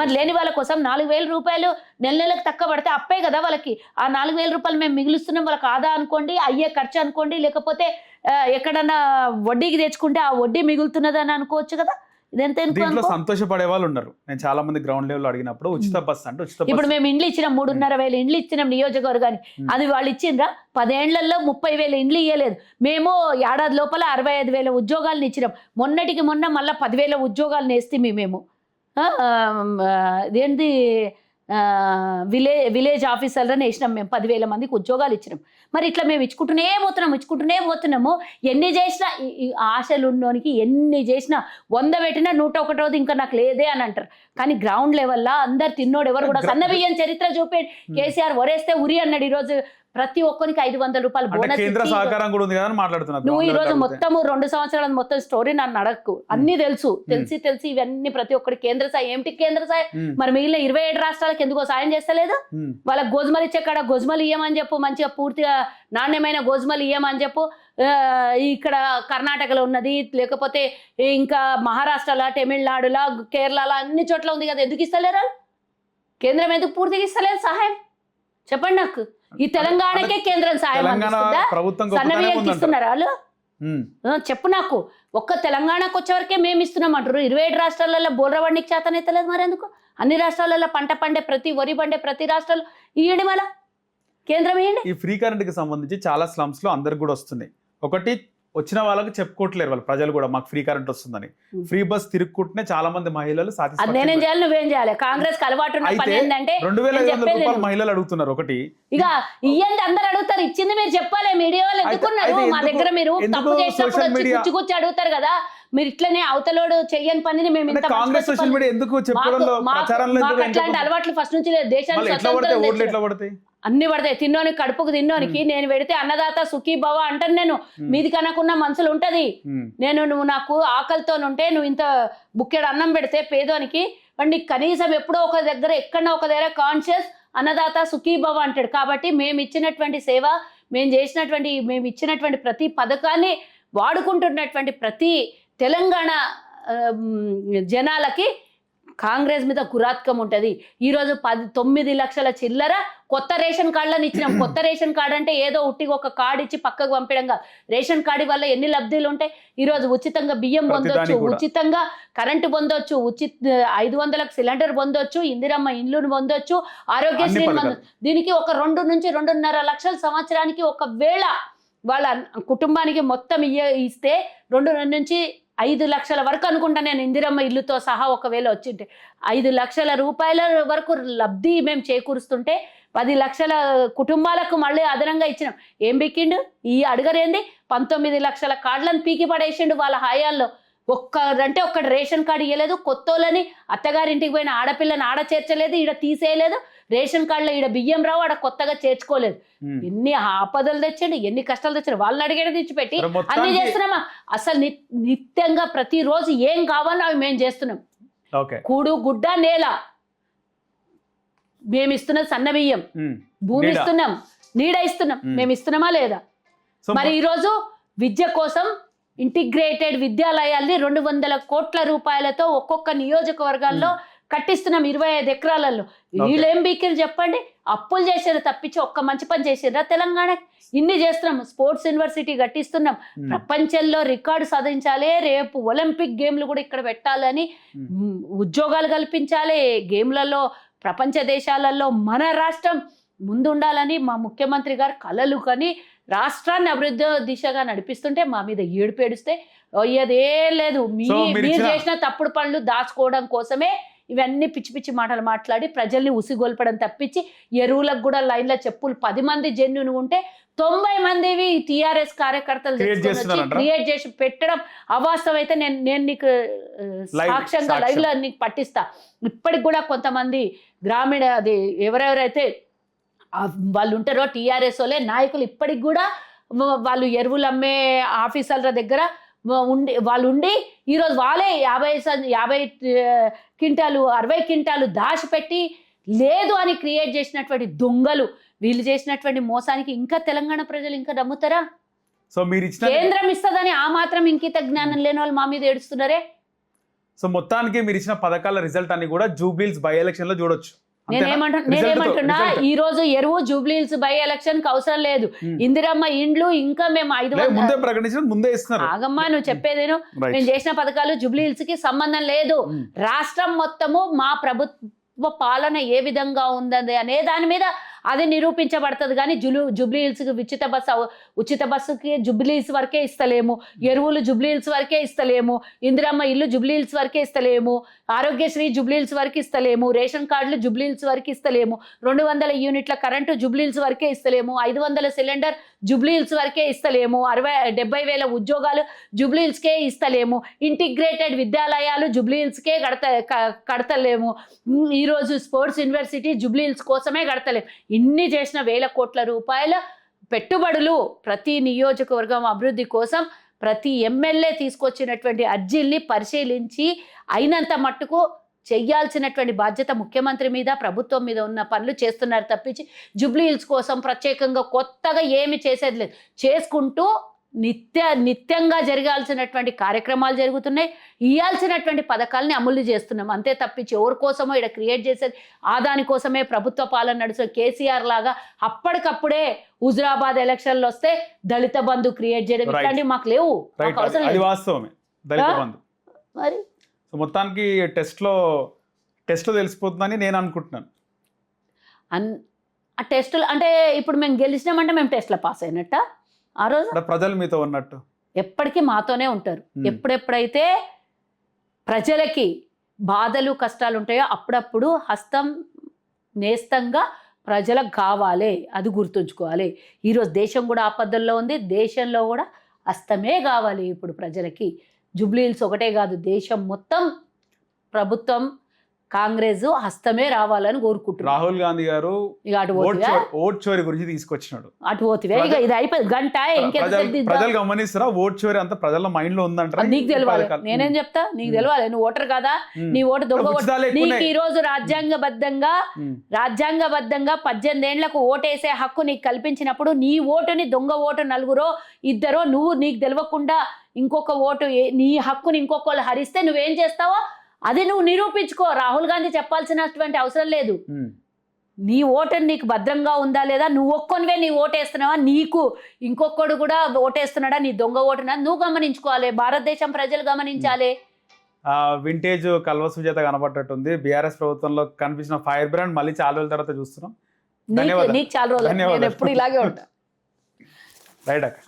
మరి లేని వాళ్ళ కోసం 4000 రూపాయలు నెలకు తక్కువ పడితే అప్పే కదా వాళ్ళకి. ఆ 4000 రూపాయలు మేము మిగులుస్తున్నాం, వాళ్ళకి ఆదా అనుకోండి, అయ్యే ఖర్చు అనుకోండి, లేకపోతే ఎక్కడన్నా వడ్డీకి తెచ్చుకుంటే ఆ వడ్డీ మిగులుతున్నదని అనుకోవచ్చు కదా. దీంట్లో సంతోషపడే వాళ్ళు ఉన్నారు. నేను చాలా మంది గ్రౌండ్ లెవెల్ అడిగినప్పుడు ఉచిత బస్ అంటే ఇప్పుడు మేము ఇండ్లు ఇచ్చినాం, 3,500 ఇండ్లు ఇచ్చినాం నియోజకవర్గానికి. అది వాళ్ళు ఇచ్చిండ్రా? 10 ఏళ్లలో 30,000 ఇండ్లు ఇవ్వలేదు. మేము ఏడాది లోపల 65,000 ఉద్యోగాలను ఇచ్చినాం. మొన్నటికి మొన్న మళ్ళీ 10,000 ఉద్యోగాలను వేస్తే మేము ఇదేంటి విలేజ్ ఆఫీసర్లను వేసినాం. మేము 10,000 మందికి ఉద్యోగాలు ఇచ్చినాం. మరి ఇట్లా మేము ఇచ్చుకుంటూనే పోతున్నాము. ఎన్ని చేసినా ఆశలు ఉన్నోనికి ఎన్ని చేసినా 100 పెట్టినా 101 ఇంకా నాకు లేదే అని అంటారు. కానీ గ్రౌండ్ లెవెల్లో అందరు తిన్నోడు ఎవరు కూడా సన్న బియ్యం చరిత్ర చూపే కేసీఆర్ వరేస్తే ఉరి అన్నాడు. ఈరోజు ప్రతి ఒక్కరికి 500 రూపాయలు బోనస్. నువ్వు ఈ రోజు మొత్తము 2 సంవత్సరాల మొత్తం స్టోరీ నన్ను అడగకు, అన్ని తెలిసి ఇవన్నీ ప్రతి ఒక్కటి కేంద్ర సాయం. ఏమిటి కేంద్ర సాయం? మరి మిగిలిన 27 రాష్ట్రాలకు ఎందుకో సాయం చేస్తలేదు? వాళ్ళకి గోధుమలు ఇచ్చే కాడ గోధుమలు ఇయ్యమని చెప్పు, మంచిగా పూర్తిగా నాణ్యమైన గోధుమలు ఇయ్యమని చెప్పు. ఇక్కడ కర్ణాటకలో ఉన్నది, లేకపోతే ఇంకా మహారాష్ట్రలో, తమిళనాడులో, కేరళలో అన్ని చోట్ల ఉంది కదా, ఎందుకు ఇస్తలేరు? కేంద్రం ఎందుకు పూర్తిగా ఇస్తలేదు సహాయం? చెప్పండి నాకు. ఈ తెలంగాణకే కేంద్రం సాయం ఇస్తున్నారు వాళ్ళు? చెప్పు నాకు. ఒక్క తెలంగాణకు వచ్చేవరకే మేము ఇస్తున్నాం అంటారు. 27 రాష్ట్రాలలో బోర్రవాడికి చేతనైతలేదు. మరి ఎందుకు? అన్ని రాష్ట్రాలలో పంట పండే వరి పండే ప్రతి రాష్ట్రాలు ఇవ్వండి, మళ్ళా కేంద్రం ఇవ్వండి. ఈ ఫ్రీ కరెంట్ కి సంబంధించి చాలా స్లమ్స్ లో అందరికి కూడా వస్తున్నాయి. ఒకటి వచ్చిన వాళ్ళకి చెప్పుకోవట్లేరు వాళ్ళు ప్రజలు కూడా, మాకు ఫ్రీ కరెంట్ వస్తుందని. ఫ్రీ బస్ తిరుగుకుంటూనే చాలా మంది మహిళలు నేనేం చేయాలి నువ్వేం చేయాలి. కాంగ్రెస్ అలవాటు 2,500 రూపాయలు మహిళలు అడుగుతున్నారు. ఒకటి ఇక ఇయ్యండి, అందరు అడుగుతారు, ఇచ్చింది మీరు చెప్పాలి. మీడియా వాళ్ళు ఎందుకున్నారు మా దగ్గర? మీరు తప్పు చేసినప్పుడు కూర్చి అడుగుతారు కదా. మీరు ఇట్లనే అవతలోడు చెయ్యని పనిని మేము కాంగ్రెస్ సోషల్ మీడియా ఎందుకు అట్లాంటి అలవాట్లు ఫస్ట్ నుంచి లేదు. దేశానికి అన్ని పడతాయి. తిన్నోనికి కడుపుకు తిన్నోనికి నేను పెడితే అన్నదాత సుఖీ భవ అంటాను నేను. మీది కనకున్న మనసులు ఉంటది. నువ్వు నాకు ఆకలితో ఉంటే నువ్వు ఇంత బుక్కెడు అన్నం పెడితే పేదోనికి వాడిని కనీసం ఎప్పుడో ఒక దగ్గర ఎక్కడో ఒక దగ్గర కాన్షియస్ అన్నదాత సుఖీ భవ అంటాడు. కాబట్టి మేము ఇచ్చినటువంటి సేవ, మేము ఇచ్చినటువంటి ప్రతి పథకాన్ని వాడుకుంటున్నటువంటి ప్రతి తెలంగాణ జనాలకి కాంగ్రెస్ మీద కురాత్కం ఉంటుంది. ఈరోజు 9 లక్షల చిల్లర కొత్త రేషన్ కార్డులను ఇచ్చినాం. కొత్త రేషన్ కార్డు అంటే ఏదో ఉట్టిగా ఒక కార్డు ఇచ్చి పక్కకు పంపడం కాదు. రేషన్ కార్డు వల్ల ఎన్ని లబ్ధులు ఉంటాయి. ఈరోజు ఉచితంగా బియ్యం పొందొచ్చు, ఉచితంగా కరెంటు పొందొచ్చు, 500లకు సిలిండర్ పొందొచ్చు, ఇందిరమ్మ ఇండ్లను పొందొచ్చు, ఆరోగ్యశ్రీ దీనికి ఒక 2 నుంచి 2.5 లక్షల సంవత్సరానికి ఒకవేళ వాళ్ళ కుటుంబానికి మొత్తం ఇస్తే 2 నుంచి 5 లక్షల వరకు అనుకుంటా నేను, ఇందిరమ్మ ఇల్లుతో సహా ఒకవేళ వచ్చింటే 5 లక్షల రూపాయల వరకు లబ్ధి మేము చేకూరుస్తుంటే 10 లక్షల కుటుంబాలకు మళ్ళీ అదనంగా ఇచ్చినాం. ఏం పీకిండు ఈ అడగరేంది? 19 లక్షల కార్డులను పీకి పడేసిండు వాళ్ళ హయాల్లో. ఒక్కటి రేషన్ కార్డు ఇవ్వలేదు. కొత్తోళ్ళని అత్తగారింటికి పోయిన ఆడపిల్లని ఆడ చేర్చలేదు, ఈడ తీసేయలేదు. రేషన్ కార్డులో ఈడ బియ్యం రావు, ఆడ కొత్తగా చేర్చుకోలేదు. ఎన్ని ఆపదలు తెచ్చండి, ఎన్ని కష్టాలు తెచ్చండి. వాళ్ళని అడిగేది తెచ్చిపెట్టి అన్ని చేస్తున్నామా? అసలు నిత్యంగా ప్రతిరోజు ఏం కావాలో అవి మేము చేస్తున్నాం. కూడు గుడ్డ నేల మేము ఇస్తున్నది, సన్న బియ్యం, భూమి ఇస్తున్నాం, నీడ ఇస్తున్నాం. మేము ఇస్తున్నామా లేదా? మరి ఈరోజు విద్య కోసం ఇంటిగ్రేటెడ్ విద్యాలయాల్ని 200 కోట్ల రూపాయలతో ఒక్కొక్క నియోజకవర్గాల్లో కట్టిస్తున్నాం 25 ఎకరాలలో. వీళ్ళేం బీకిరు చెప్పండి? అప్పులు చేసారు తప్పించి ఒక్క మంచి పని చేసారా తెలంగాణ? ఇన్ని చేస్తున్నాం. స్పోర్ట్స్ యూనివర్సిటీ కట్టిస్తున్నాం. ప్రపంచంలో రికార్డు సాధించాలి. రేపు ఒలింపిక్ గేమ్లు కూడా ఇక్కడ పెట్టాలని, ఉద్యోగాలు కల్పించాలి గేమ్లలో. ప్రపంచ దేశాలలో మన రాష్ట్రం ముందుండాలని మా ముఖ్యమంత్రి గారు కలలు కని రాష్ట్రాన్ని అభివృద్ధి దిశగా నడిపిస్తుంటే మా మీద ఏడుపేడిస్తే అయ్యేదే లేదు. మీరు చేసిన తప్పుడు పనులు దాచుకోవడం కోసమే ఇవన్నీ పిచ్చి పిచ్చి మాటలు మాట్లాడి ప్రజల్ని ఉసిగొల్పడం తప్పించి, ఎరువులకు కూడా లైన్లో చెప్పులు 10 మంది జెన్యున్ ఉంటే 90 మందివి టీఆర్ఎస్ కార్యకర్తలు క్రియేట్ చేసి పెట్టడం అవాస్తవం. అయితే నేను నీకు సాక్ష్యంగా లైవ్లో నీకు పట్టిస్తా. ఇప్పటికి కూడా కొంతమంది గ్రామీణ అది ఎవరెవరైతే వాళ్ళు ఉంటారో టీఆర్ఎస్ వాళ్ళే నాయకులు ఇప్పటికి కూడా వాళ్ళు ఎరువులు అమ్మే ఆఫీసర్ల దగ్గర వాళ్ళు ఉండి ఈరోజు వాళ్ళే 50 క్వింటాలు 60 క్వింటాలు దాచిపెట్టి లేదు అని క్రియేట్ చేసినటువంటి దొంగలు. వీళ్ళు చేసినటువంటి మోసానికి ఇంకా తెలంగాణ ప్రజలు ఇంకా నమ్ముతారా? సో మీరు కేంద్రం ఇస్తుందని ఆ మాత్రం ఇంకిత జ్ఞానం లేని వాళ్ళు మా మీద ఏడుస్తున్నారే. సో మొత్తానికి మీరు ఇచ్చిన పథకాల రిజల్ట్ అని కూడా జూబ్లీహిల్స్ బై ఎలక్షన్ లో చూడొచ్చు. నేనేమంటున్నా, ఈ రోజు ఎరువు జూబ్లీహిల్స్ బై ఎలక్షన్ కి అవసరం లేదు. ఇందిరమ్మ ఇండ్లు ఇంకా మేము 500 ఆగమ్మా, నువ్వు చెప్పేదేను. మేము చేసిన పథకాలు జూబ్లీహిల్స్ కి సంబంధం లేదు. రాష్ట్రం మొత్తము మా ప్రభుత్వ పాలన ఏ విధంగా ఉందని అనే దాని మీద అది నిరూపించబడుతుంది. కానీ జూబ్లీహిల్స్కి ఉచిత బస్సుకి జూబ్లీహిల్స్ వరకే ఇస్తలేము, ఎరువులు జూబ్లీహిల్స్ వరకే ఇస్తలేము, ఇందిరమ్మ ఇల్లు జూబ్లీహిల్స్ వరకే ఇస్తలేము, ఆరోగ్యశ్రీ జూబ్లీహిల్స్ వరకు ఇస్తలేము, రేషన్ కార్డులు జూబ్లీహిల్స్ వరకు ఇస్తలేము, 200 యూనిట్ల కరెంటు జూబ్లీహిల్స్ వరకే ఇస్తలేము, 500 సిలిండర్ జూబ్లీహిల్స్ వరకే ఇస్తలేము, 70,000 ఉద్యోగాలు జూబ్లీహిల్స్కే ఇస్తలేము, ఇంటిగ్రేటెడ్ విద్యాలయాలు జూబ్లీహిల్స్కే కడతలేము, ఈరోజు స్పోర్ట్స్ యూనివర్సిటీ జూబ్లీహిల్స్ కోసమే కడతలేము. ఇన్ని చేసిన 1,000 కోట్ల రూపాయల పెట్టుబడులు ప్రతి నియోజకవర్గం అభివృద్ధి కోసం ప్రతి ఎమ్మెల్యే తీసుకొచ్చినటువంటి అర్జీల్ని పరిశీలించి అయినంత మట్టుకు చెయ్యాల్సినటువంటి బాధ్యత ముఖ్యమంత్రి మీద ప్రభుత్వం మీద ఉన్న పనులు చేస్తున్నారు తప్పించి జూబ్లీహిల్స్ కోసం ప్రత్యేకంగా కొత్తగా ఏమి చేసేది లేదు. చేసుకుంటూ నిత్యంగా జరగాల్సినటువంటి కార్యక్రమాలు జరుగుతున్నాయి, ఇవ్వాల్సినటువంటి పథకాలని అమలు చేస్తున్నాం. అంతే తప్పించి ఎవరి కోసమో ఇక్కడ క్రియేట్ చేసేది దానికోసమే ప్రభుత్వ పాలన నడుస్తుంది. కేసీఆర్ లాగా అప్పటికప్పుడే హుజురాబాద్ ఎలక్షన్లు వస్తే దళిత బంధు క్రియేట్ చేయడం ఇట్లాంటివి మాకు లేవు. మరి మొత్తానికి టెస్ట్లో తెలిసిపోతుందని నేను అనుకుంటున్నాను. ఆ టెస్టులు అంటే ఇప్పుడు మేము గెలిచినామంటే మేము టెస్ట్లో పాస్ అయినట్ట. ఆ రోజు ప్రజలు మీతో ఉన్నట్టు ఎప్పటికీ మాతోనే ఉంటారు. ఎప్పుడెప్పుడైతే ప్రజలకి బాధలు కష్టాలు ఉంటాయో అప్పుడప్పుడు హస్తం నేస్తంగా ప్రజలకు కావాలి, అది గుర్తుంచుకోవాలి. ఈరోజు దేశం కూడా ఆపదల్లో ఉంది, దేశంలో కూడా హస్తమే కావాలి ఇప్పుడు ప్రజలకి. జూబ్లీహిల్స్ ఒకటే కాదు, దేశం మొత్తం ప్రభుత్వం కాంగ్రెస్ హస్తమే రావాలని కోరుకుంటున్నారు. రాహుల్ గాంధీ గారు ఇక అటు పోతివా ఓట్ చోరీ గురించి తీసుకొచ్చినాడు. అటు పోతివా ఇక ఇది అయిపోయింది గంట ప్రజలు గమనిస్తారా ఓట్ చోరీ అంత ప్రజల మైండ్ లో ఉందంటారా? నీకు తెలియాలి, నేనేం చెప్తా, నీకు తెలియాలి. నువ్వు ఓటర్ కాదా, నీ ఓటు దొంగ ఓటు. నీకు ఈ రోజు రాజ్యాంగబద్ధంగా 18 ఏళ్లకు ఓటేసే హక్కు నీకు కల్పించినప్పుడు నీ ఓటుని దొంగ ఓటు నలుగురో ఇద్దరో నువ్వు నీకు తెలియకుండా ఇంకొక ఓటు నీ హక్కుని ఇంకొకళ్ళు హరిస్తే నువ్వేం చేస్తావో అది నువ్వు నిరూపించుకో. రాహుల్ గాంధీ చెప్పాల్సినటువంటి అవసరం లేదు. నీ ఓటు నీకు భద్రంగా ఉందా లేదా, నువ్వు ఒక్కొనివే నీ ఓటేస్తున్నావా, నీకు ఇంకొకడు కూడా ఓటేస్తున్నాడా, నీ దొంగ ఓటునా నువ్వు గమనించుకోవాలి. భారతదేశం ప్రజలు గమనించాలి. వింటేజ్ కల్వ సుజాత కనబడ్డట్టుంది. బీఆర్ఎస్ ప్రభుత్వంలో కనిపించిన ఫైర్ బ్రాండ్ మళ్ళీ చాలా రోజుల తర్వాత చూస్తున్నాం. నీకు చాలా రోజులు, నేను ఎప్పుడు ఇలాగే ఉంటా. రైట్ అక్క.